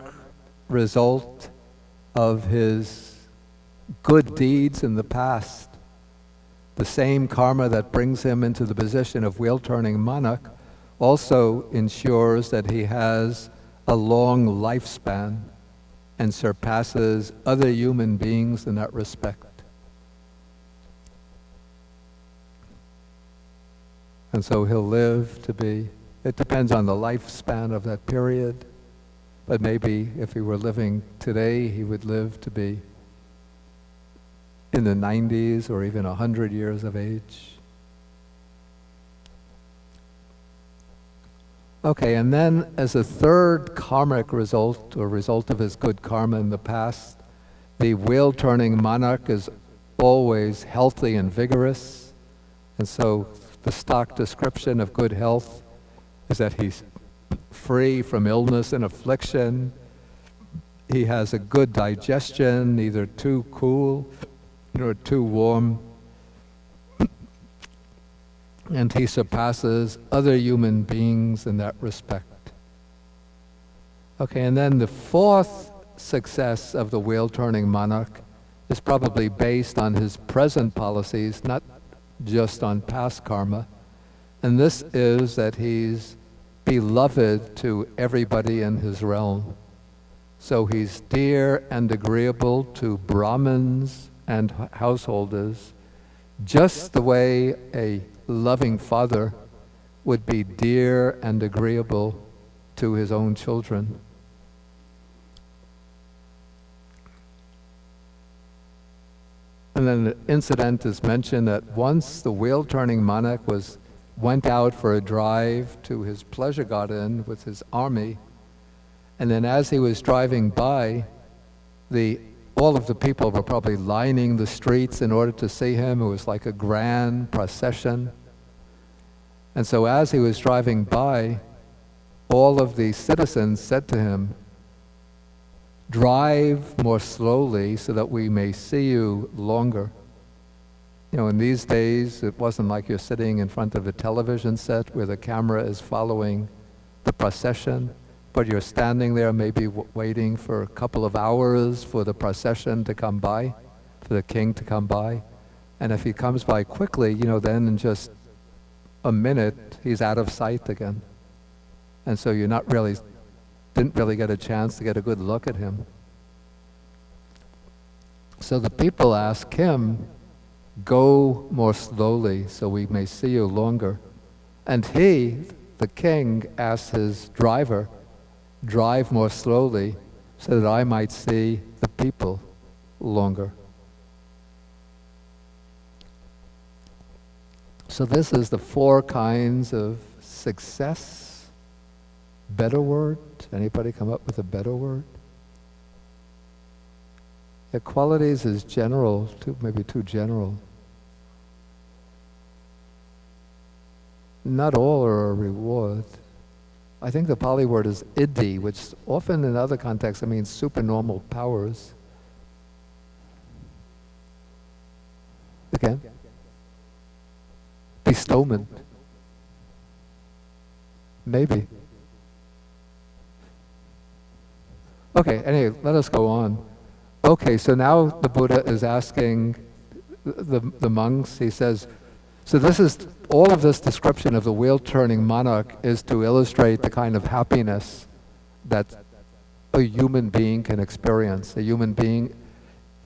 Speaker 1: result of his good deeds in the past, the same karma that brings him into the position of wheel-turning monarch, also ensures that he has a long lifespan and surpasses other human beings in that respect. And so he'll live to be, it depends on the lifespan of that period, but maybe if he were living today, he would live to be in the 90s or even 100 years of age. Okay, and then as a third karmic result, or result of his good karma in the past, the wheel-turning monarch is always healthy and vigorous, and so the stock description of good health is that he's free from illness and affliction. He has a good digestion, neither too cool nor too warm. And he surpasses other human beings in that respect. Okay, and then the fourth success of the wheel-turning monarch is probably based on his present policies, not just on past karma. And this is that he's beloved to everybody in his realm. So he's dear and agreeable to Brahmins and householders, just the way a loving father would be dear and agreeable to his own children. And then the incident is mentioned that once the wheel-turning monarch went out for a drive to his pleasure garden with his army, and then as he was driving by, all of the people were probably lining the streets in order to see him. It was like a grand procession. And so as he was driving by, all of the citizens said to him, "Drive more slowly so that we may see you longer." You know, in these days, it wasn't like you're sitting in front of a television set where the camera is following the procession, but you're standing there maybe waiting for a couple of hours for the procession to come by, for the king to come by. And if he comes by quickly, you know, then in just a minute, he's out of sight again. And so you're didn't really get a chance to get a good look at him. So the people ask him, "Go more slowly so we may see you longer." And he, the king, asks his driver, "Drive more slowly so that I might see the people longer." So this is the four kinds of success. Better word? Anybody come up with a better word? The qualities is general, maybe too general. Not all are a reward. I think the Pali word is iddhi, which often in other contexts it means supernormal powers. Again? Bestowment. Maybe. Okay, anyway, let us go on. Okay, so now the Buddha is asking the monks, he says, so all of this description of the wheel-turning monarch is to illustrate the kind of happiness that a human being can experience, a human being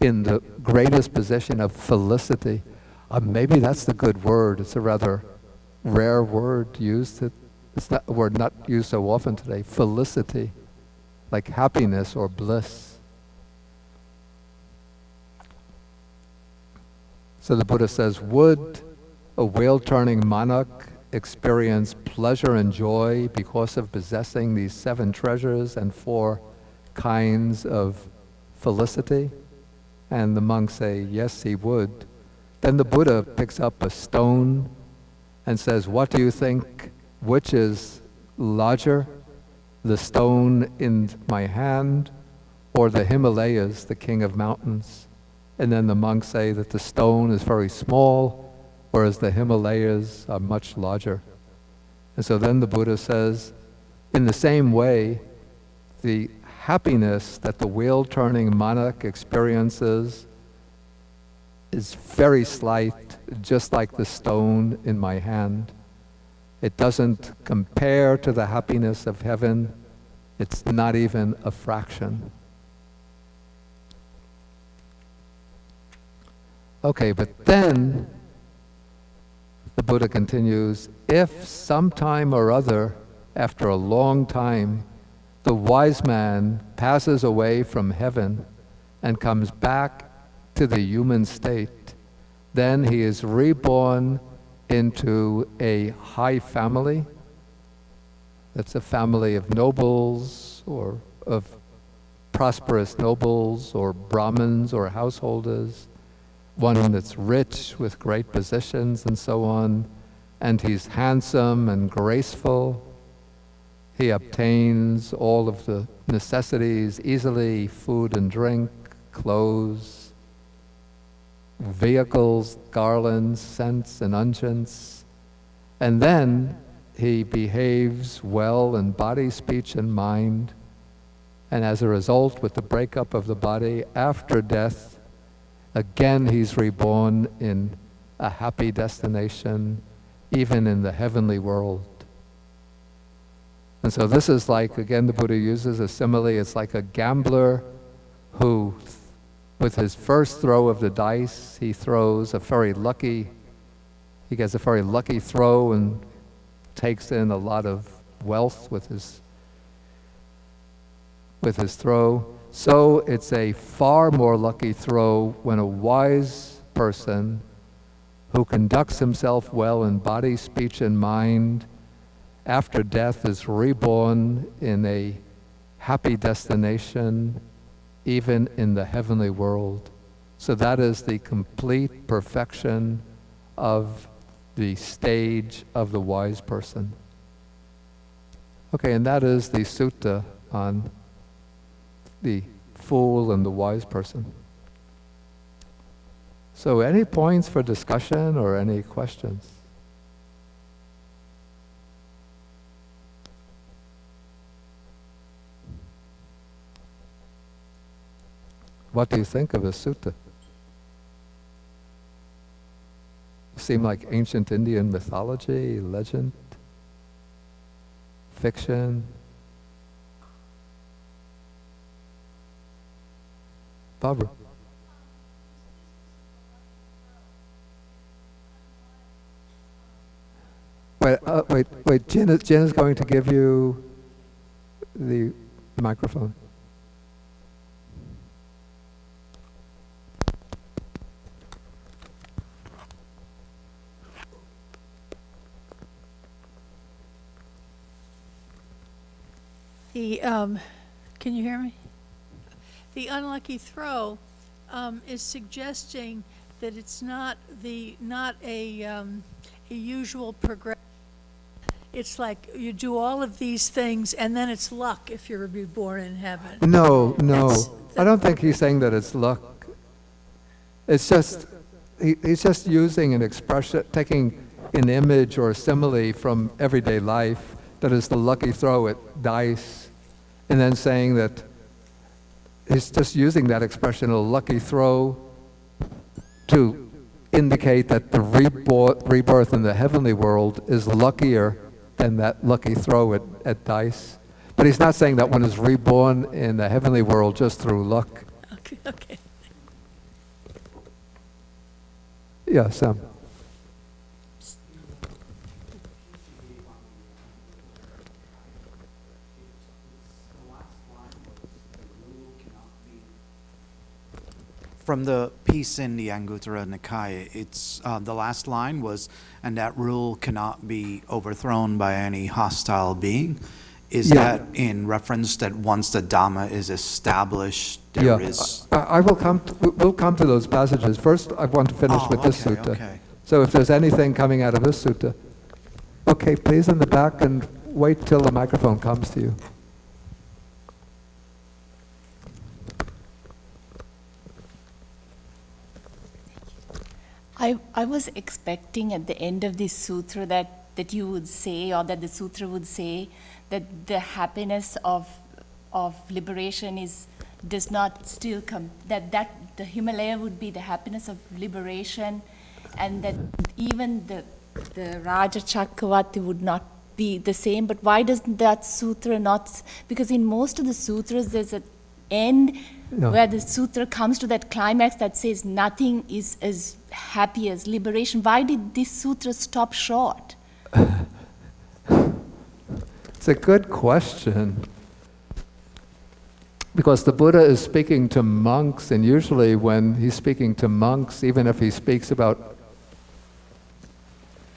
Speaker 1: in the greatest position of felicity. Maybe that's the good word. It's a rather rare word used. It's not a word not used so often today. Felicity, like happiness or bliss. So the Buddha says, would a wheel-turning monarch experience pleasure and joy because of possessing these 7 treasures and 4 kinds of felicity? And the monks say, yes, he would. Then the Buddha picks up a stone and says, what do you think, which is larger, the stone in my hand or the Himalayas, the king of mountains? And then the monks say that the stone is very small, whereas the Himalayas are much larger. And so then the Buddha says, in the same way, the happiness that the wheel-turning monarch experiences is very slight, just like the stone in my hand. It doesn't compare to the happiness of heaven. It's not even a fraction. Okay, but then the Buddha continues, if sometime or other, after a long time, the wise man passes away from heaven and comes back to the human state, then he is reborn into a high family. That's a family of nobles or of prosperous nobles or Brahmins or householders, one that's rich with great positions and so on. and he's handsome and graceful. He obtains all of the necessities easily, food and drink, clothes, vehicles, garlands, scents, and unguents. And then he behaves well in body, speech, and mind. And as a result, with the breakup of the body, after death, again he's reborn in a happy destination, even in the heavenly world. And so this is like, again, the Buddha uses a simile, it's like a gambler who, with his first throw of the dice, he throws a very lucky, he gets a very lucky throw and takes in a lot of wealth with his throw. So it's a far more lucky throw when a wise person who conducts himself well in body, speech, and mind, after death is reborn in a happy destination, even in the heavenly world. So that is the complete perfection of the stage of the wise person. Okay, and that is the sutta on the fool and the wise person. So any points for discussion or any questions? What do you think of this sutta? Seem like ancient Indian mythology, legend, fiction? Barbara? Wait, Jen is going to give you the microphone.
Speaker 2: Can you hear me? The unlucky throw is suggesting that it's not a usual progression. It's like you do all of these things and then it's luck if you're reborn in heaven.
Speaker 1: No. I don't think he's saying that it's luck. It's just, he's just using an expression, taking an image or a simile from everyday life that is the lucky throw at dice, and then saying that he's just using that expression, a lucky throw, to indicate that the rebirth in the heavenly world is luckier than that lucky throw at dice. But he's not saying that one is reborn in the heavenly world just through luck.
Speaker 2: Okay.
Speaker 1: Yeah, Sam.
Speaker 3: From the piece in the Anguttara Nikaya, it's the last line was, and that rule cannot be overthrown by any hostile being. Is that in reference that once the Dhamma is established, there is...
Speaker 1: We'll come to those passages. First, I want to finish with this sutta.
Speaker 3: Okay.
Speaker 1: So if there's anything coming out of this sutta. Okay, please in the back, and wait till the microphone comes to you.
Speaker 4: I was expecting at the end of this sutra that you would say, or that the sutra would say, that the happiness of liberation does not still come, that the Himalaya would be the happiness of liberation, and that even the Raja Chakravarti would not be the same. But why doesn't that sutra not, because in most of the sutras there's an end where the sutra comes to that climax that says nothing is as happy as liberation. Why did this sutra stop short?
Speaker 1: It's a good question. Because the Buddha is speaking to monks, and usually when he's speaking to monks, even if he speaks about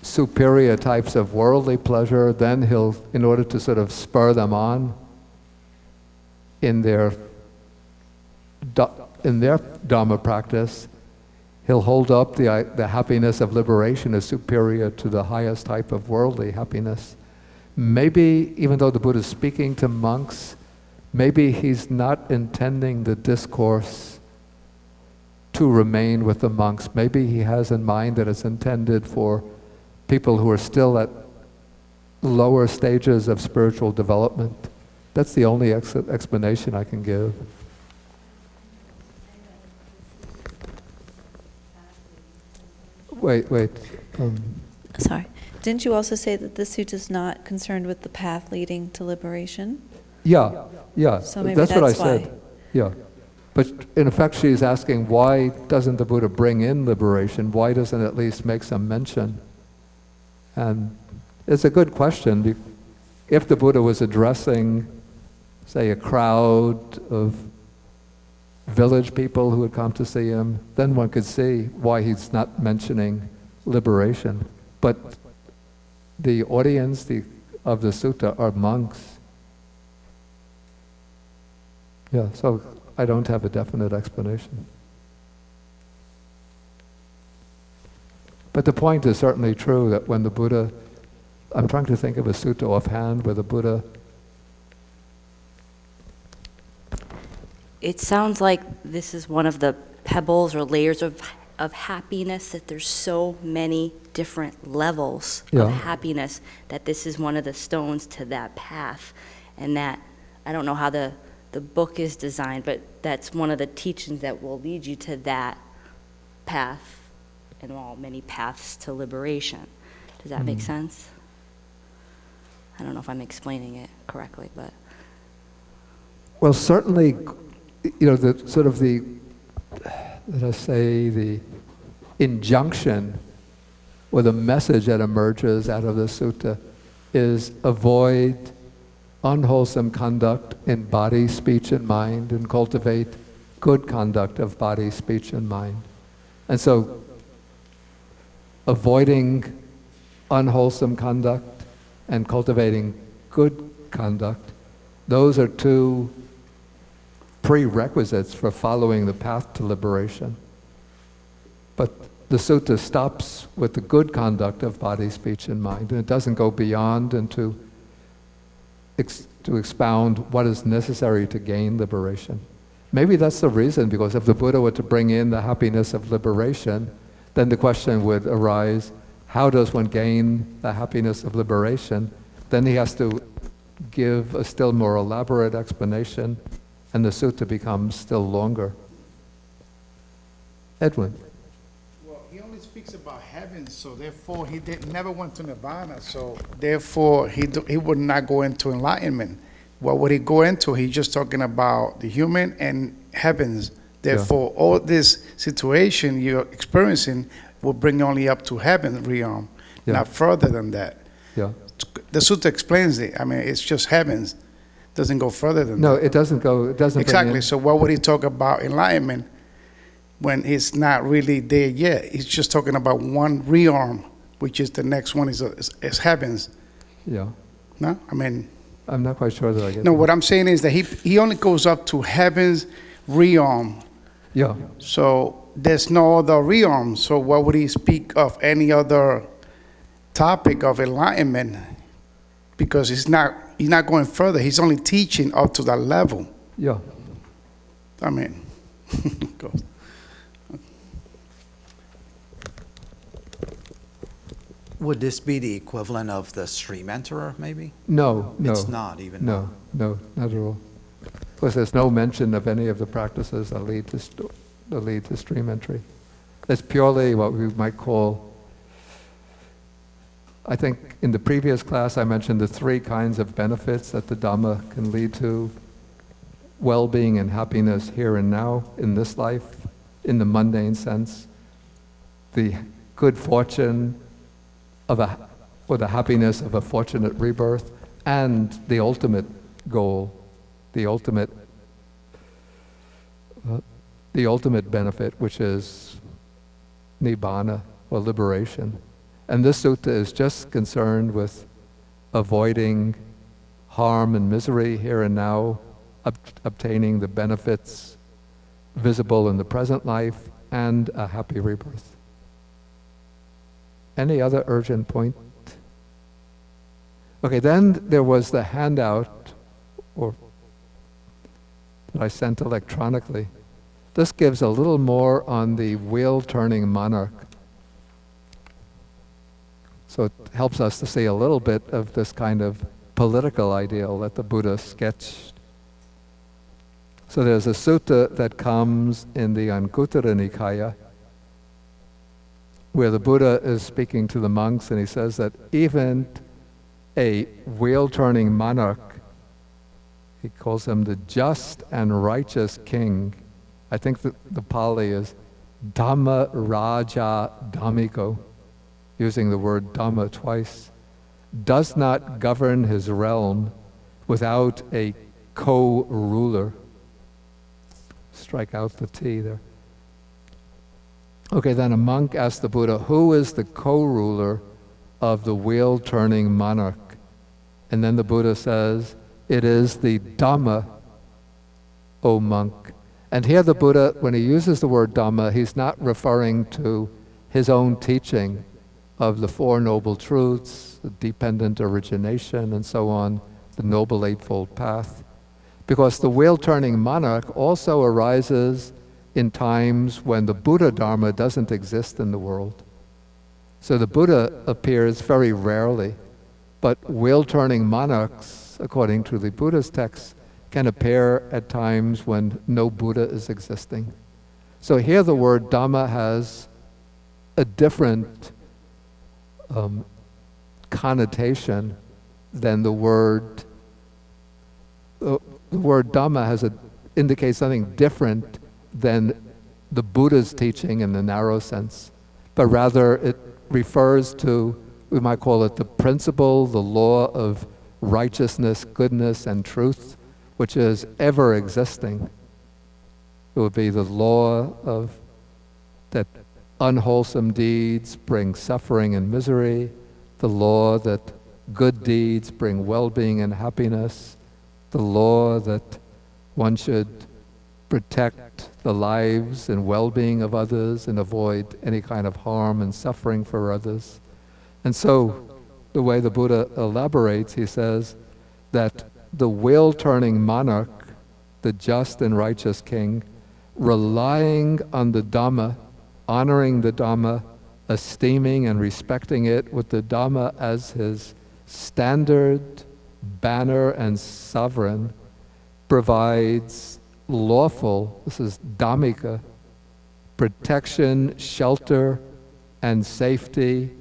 Speaker 1: superior types of worldly pleasure, then he'll, in order to sort of spur them on in their Dhamma practice, he'll hold up the happiness of liberation as superior to the highest type of worldly happiness. Maybe, even though the Buddha is speaking to monks, maybe he's not intending the discourse to remain with the monks. Maybe he has in mind that it's intended for people who are still at lower stages of spiritual development. That's the only explanation I can give. Wait.
Speaker 5: Sorry. Didn't you also say that the sutta is not concerned with the path leading to liberation?
Speaker 1: Yeah.
Speaker 5: So maybe
Speaker 1: that's what I
Speaker 5: that's why.
Speaker 1: said. Yeah. But in effect, she's asking, why doesn't the Buddha bring in liberation? Why doesn't it at least make some mention? And it's a good question. If the Buddha was addressing, say, a crowd of village people who had come to see him, then one could see why he's not mentioning liberation. But the audience of the sutta are monks. Yeah, so I don't have a definite explanation. But the point is certainly true that when the Buddha, I'm trying to think of a sutta offhand where the Buddha...
Speaker 6: It sounds like this is one of the pebbles or layers of happiness, that there's so many different levels of happiness, that this is one of the stones to that path. And that, I don't know how the book is designed, but that's one of the teachings that will lead you to that path, and all many paths to liberation. Does that make sense? I don't know if I'm explaining it correctly, but...
Speaker 1: Well, certainly, the sort of the, let us say, the injunction or the message that emerges out of the sutta is avoid unwholesome conduct in body, speech, and mind, and cultivate good conduct of body, speech, and mind. And so, avoiding unwholesome conduct and cultivating good conduct, those are two prerequisites for following the path to liberation. But the sutta stops with the good conduct of body, speech, and mind, and it doesn't go beyond and to expound what is necessary to gain liberation. Maybe that's the reason, because if the Buddha were to bring in the happiness of liberation, then the question would arise, how does one gain the happiness of liberation? Then he has to give a still more elaborate explanation, and the sutta becomes still longer. Edwin.
Speaker 7: Well, he only speaks about heaven, so therefore he never went to nirvana, so therefore he would not go into enlightenment. What would he go into? He's just talking about the human and heavens. Therefore, all this situation you're experiencing will bring you only up to heaven realm, not further than that.
Speaker 1: Yeah.
Speaker 7: The sutta explains it. I mean, it's just heavens. Doesn't go further than that.
Speaker 1: No, it doesn't go, it doesn't
Speaker 7: Exactly.
Speaker 1: bring in.
Speaker 7: So what would he talk about enlightenment when it's not really there yet? He's just talking about one realm, which is the next one is heavens.
Speaker 1: Yeah.
Speaker 7: No? I mean...
Speaker 1: I'm not quite sure that I get
Speaker 7: No,
Speaker 1: that.
Speaker 7: what I'm saying is that he only goes up to heaven's realm.
Speaker 1: Yeah.
Speaker 7: So there's no other realm. So why would he speak of any other topic of enlightenment? Because he's not going further. He's only teaching up to that level.
Speaker 1: Yeah.
Speaker 7: I mean, go.
Speaker 3: Would this be the equivalent of the stream enterer, maybe?
Speaker 1: No.
Speaker 3: It's not even.
Speaker 1: No, not at all. Because there's no mention of any of the practices that lead to stream entry. It's purely what we might call, I think in the previous class I mentioned the 3 kinds of benefits that the Dhamma can lead to: well-being and happiness here and now, in this life, in the mundane sense, the good fortune or the happiness of a fortunate rebirth, and the ultimate goal, the ultimate benefit, which is nibbana, or liberation. And this sutta is just concerned with avoiding harm and misery here and now, obtaining the benefits visible in the present life, and a happy rebirth. Any other urgent point? Okay, then there was the handout that I sent electronically. This gives a little more on the wheel-turning monarch. So it helps us to see a little bit of this kind of political ideal that the Buddha sketched. So there's a sutta that comes in the Anguttara Nikaya, where the Buddha is speaking to the monks, and he says that even a wheel-turning monarch, he calls him the just and righteous king. I think that the Pali is Dhamma Raja Dhammiko, using the word Dhamma twice, does not govern his realm without a co-ruler. Strike out the T there. Okay, then a monk asked the Buddha, who is the co-ruler of the wheel-turning monarch? And then the Buddha says, it is the Dhamma, O monk. And here the Buddha, when he uses the word Dhamma, he's not referring to his own teaching of the Four Noble Truths, the dependent origination, and so on, the Noble Eightfold Path. Because the wheel-turning monarch also arises in times when the Buddha Dharma doesn't exist in the world. So the Buddha appears very rarely, but wheel-turning monarchs, according to the Buddha's text, can appear at times when no Buddha is existing. So here the word Dhamma has a different connotation than the word Dhamma indicates something different than the Buddha's teaching in the narrow sense, but rather it refers to, we might call it the principle, the law of righteousness, goodness, and truth, which is ever existing. It would be the law of that unwholesome deeds bring suffering and misery, the law that good deeds bring well-being and happiness, the law that one should protect the lives and well-being of others and avoid any kind of harm and suffering for others. And so, the way the Buddha elaborates, he says that the wheel-turning monarch, the just and righteous king, relying on the Dhamma, honoring the Dhamma, esteeming and respecting it with the Dhamma as his standard, banner, and sovereign, provides lawful, this is dhammika, protection, shelter, and safety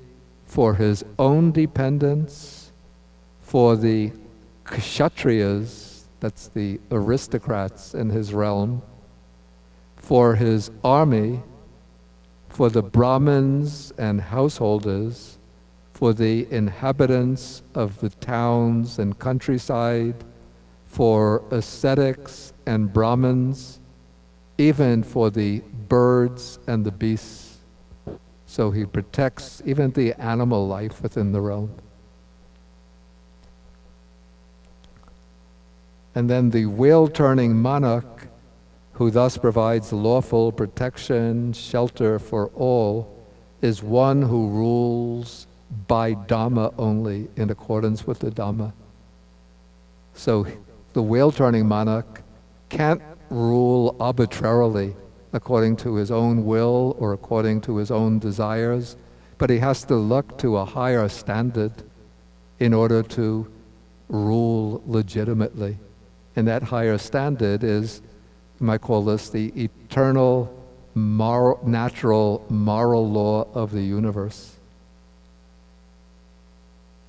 Speaker 1: for his own dependents, for the kshatriyas, that's the aristocrats in his realm, for his army, for the Brahmins and householders, for the inhabitants of the towns and countryside, for ascetics and Brahmins, even for the birds and the beasts. So he protects even the animal life within the realm. And then the wheel-turning monarch, who thus provides lawful protection, shelter for all, is one who rules by Dhamma only, in accordance with the Dhamma. So the wheel-turning monarch can't rule arbitrarily according to his own will or according to his own desires, but he has to look to a higher standard in order to rule legitimately. And that higher standard is, you might call this the eternal, natural, moral law of the universe.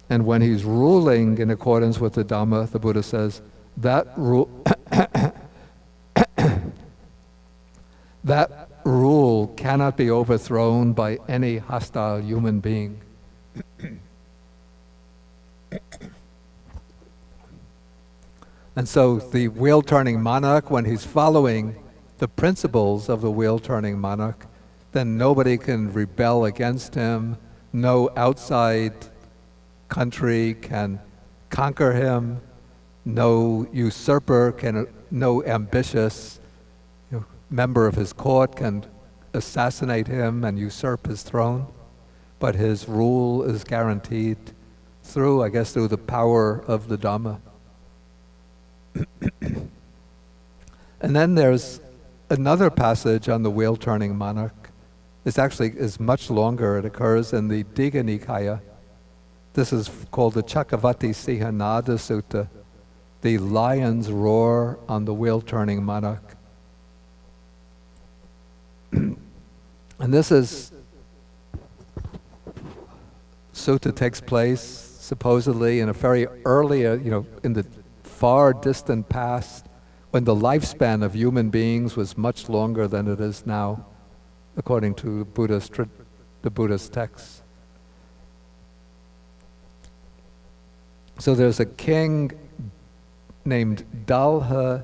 Speaker 1: And when he's ruling in accordance with the Dhamma, the Buddha says, that rule cannot be overthrown by any hostile human being. And so the wheel-turning monarch, when he's following the principles of the wheel-turning monarch, then nobody can rebel against him, no outside country can conquer him, no usurper can, no ambitious member of his court can assassinate him and usurp his throne, but his rule is guaranteed through, I guess, through the power of the Dhamma. And then there's another passage on the wheel-turning monarch. It's actually is much longer. It occurs in the Digha Nikaya. This is called the Chakravati Sihanada Sutta, the lion's roar on the wheel-turning monarch. And this is, sutta takes place supposedly in a very early, in the far distant past, when the lifespan of human beings was much longer than it is now, according to the Buddhist texts. So there's a king named Dalha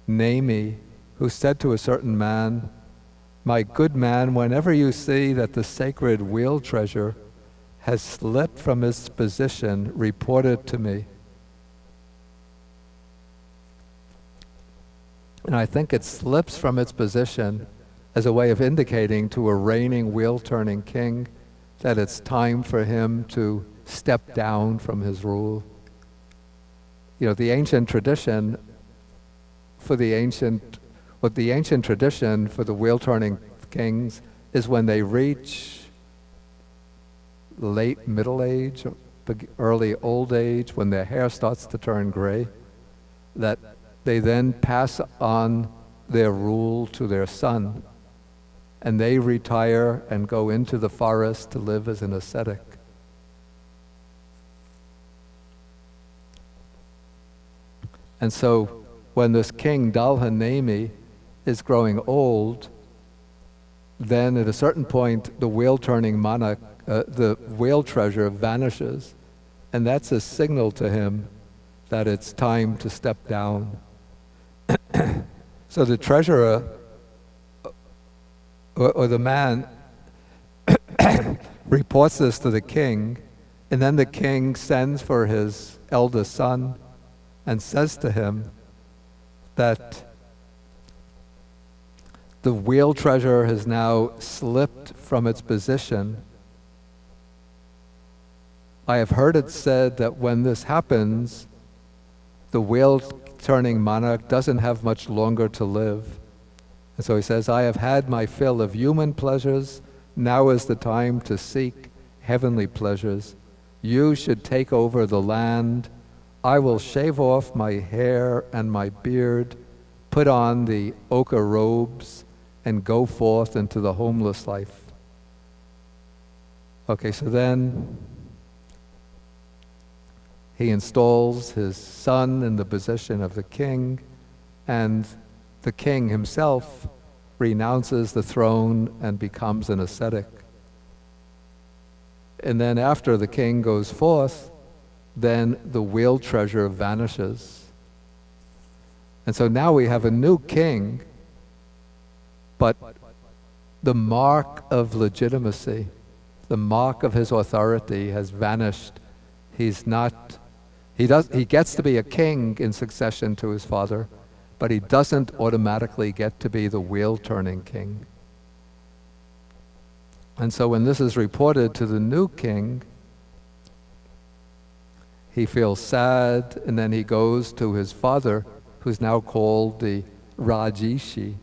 Speaker 1: Nemi who said to a certain man, "My good man, whenever you see that the sacred wheel treasure has slipped from its position, report it to me." And I think it slips from its position as a way of indicating to a reigning wheel-turning king that it's time for him to step down from his rule. The ancient tradition for the wheel-turning kings is when they reach late middle age, or early old age, when their hair starts to turn gray, that they then pass on their rule to their son, and they retire and go into the forest to live as an ascetic. And so when this king Dalha Nemi is growing old, then at a certain point the wheel-turning monarch, the wheel treasure vanishes, and that's a signal to him that it's time to step down. So the treasurer, or the man, reports this to the king, and then the king sends for his eldest son and says to him that the wheel treasure has now slipped from its position. I have heard it said that when this happens, the wheel-turning monarch doesn't have much longer to live. And so he says, "I have had my fill of human pleasures. Now is the time to seek heavenly pleasures. You should take over the land. I will shave off my hair and my beard, put on the ochre robes, and go forth into the homeless life." Okay, so then he installs his son in the position of the king, and the king himself renounces the throne and becomes an ascetic. And then after the king goes forth, then the wheel treasure vanishes. And so now we have a new king, but the mark of legitimacy, the mark of his authority has vanished. He gets to be a king in succession to his father, but he doesn't automatically get to be the wheel-turning king. And so when this is reported to the new king, he feels sad, and then he goes to his father, who's now called the Rajisi,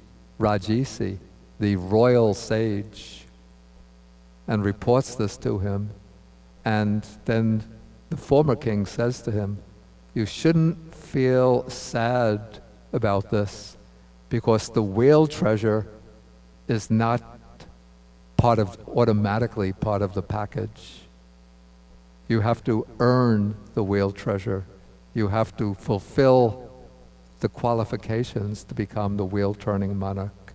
Speaker 1: the royal sage, and reports this to him. And then the former king says to him, "You shouldn't feel sad about this, because the wheel treasure is not automatically part of the package. You have to earn the wheel treasure. You have to fulfill the qualifications to become the wheel-turning monarch."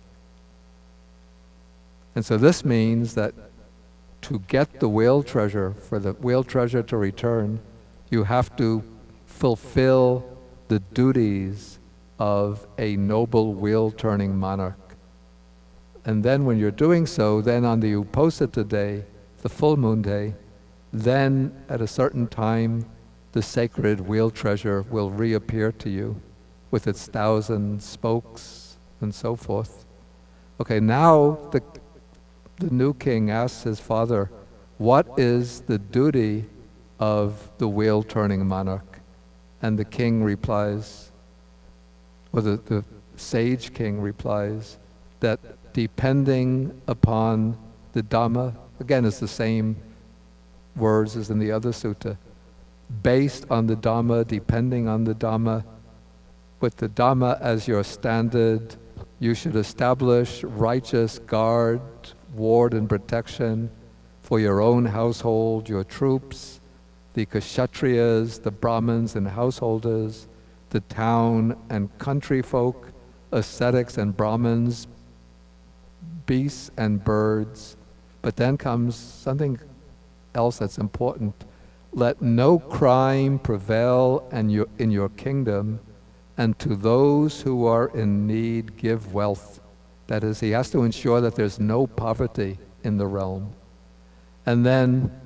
Speaker 1: And so this means that to get the wheel treasure, for the wheel treasure to return, you have to fulfill the duties of a noble wheel-turning monarch. And then when you're doing so, then on the Uposita day, the full moon day, then at a certain time, the sacred wheel treasure will reappear to you with its 1,000 spokes and so forth. Okay, now the new king asks his father, what is the duty of the wheel-turning monarch? And the king replies, or the sage king replies, that depending upon the Dhamma, again it's the same words as in the other sutta, based on the Dhamma, depending on the Dhamma, with the Dhamma as your standard, you should establish righteous guard, ward and protection for your own household, your troops, the kshatriyas, the brahmins and householders, the town and country folk, ascetics and brahmins, beasts and birds. But then comes something else that's important. Let no crime prevail in your kingdom, and to those who are in need give wealth. That is, he has to ensure that there's no poverty in the realm. And then,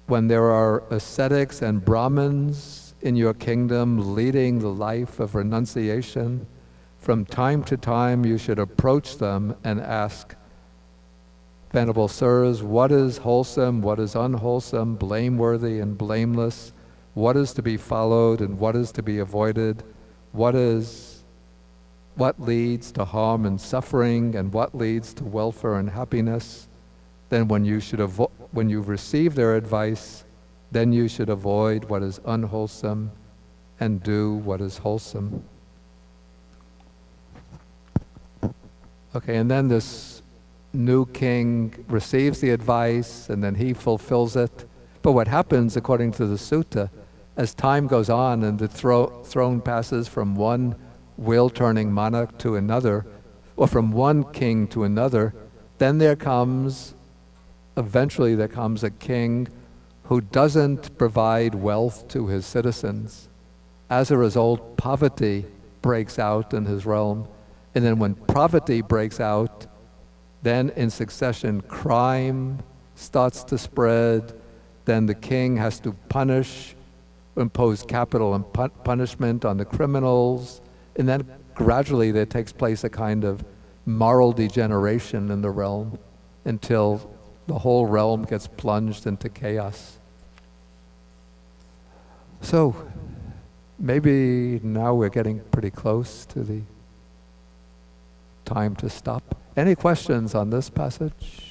Speaker 1: when there are ascetics and brahmins in your kingdom leading the life of renunciation, from time to time you should approach them and ask, Venerable Sirs, what is wholesome, what is unwholesome, blameworthy and blameless? What is to be followed and what is to be avoided? What leads to harm and suffering, and what leads to welfare and happiness? Then when you receive their advice, then you should avoid what is unwholesome and do what is wholesome. Okay, and then this new king receives the advice and then he fulfills it. But what happens, according to the sutta, as time goes on and the throne passes from one wheel-turning monarch to another, or from one king to another, then eventually there comes a king who doesn't provide wealth to his citizens. As a result, poverty breaks out in his realm. And then when poverty breaks out, then in succession crime starts to spread. Then the king has to impose capital and punishment on the criminals. And then gradually there takes place a kind of moral degeneration in the realm until the whole realm gets plunged into chaos. So maybe now we're getting pretty close to the time to stop. Any questions on this passage?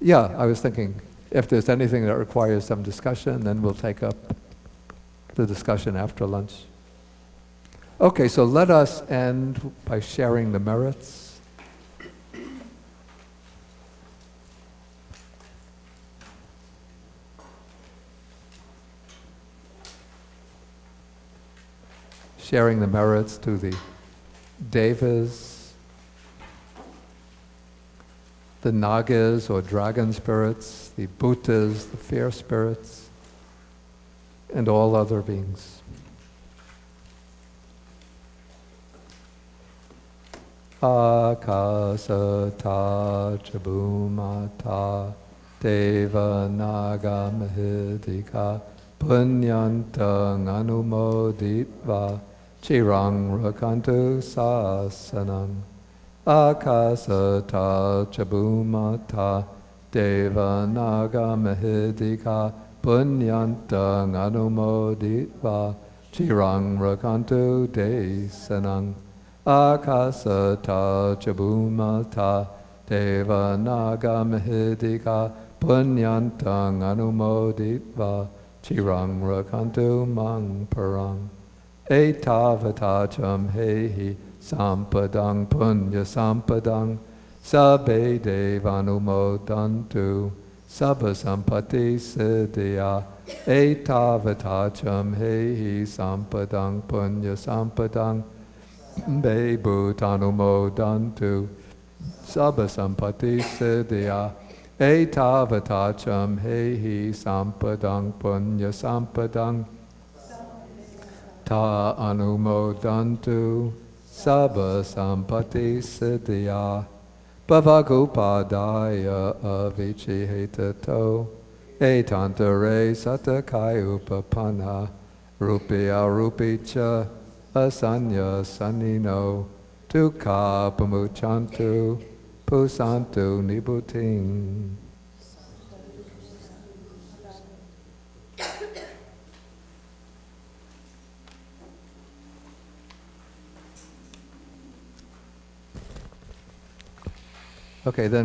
Speaker 1: Yeah, I was thinking if there's anything that requires some discussion, then we'll take up the discussion after lunch. Okay, so let us end by sharing the merits. Sharing the merits to the devas, the nagas or dragon spirits, the bhutas, the fair spirits, and all other beings. Akasata chabumata deva naga mahidika punyantang anumoditva chirang rakantu sasanam. Akasata chabumata deva naga mahidika punyantang anumoditva chirang rakantu desanam. Akasata chabumata deva naga mahidika punyantang anumoditva chirang rakantu mang parang. Etavatacham hehi sampadang punya sampadang sabbe devanumodantu sabba sampati siddhya. Etavatacham hehi sampadang punya sampadang Be bhutanumodantu sabba sampati siddhya. Etavatacham hehi sampadang punya sampadang ta anumodantu sabba sampati siddhya. Bhavagupadaya avichihetato etantare satakai upapanha Rupi arupi cha asanya sanino dukkha pamuchantu pusantu nibuting. Okay, then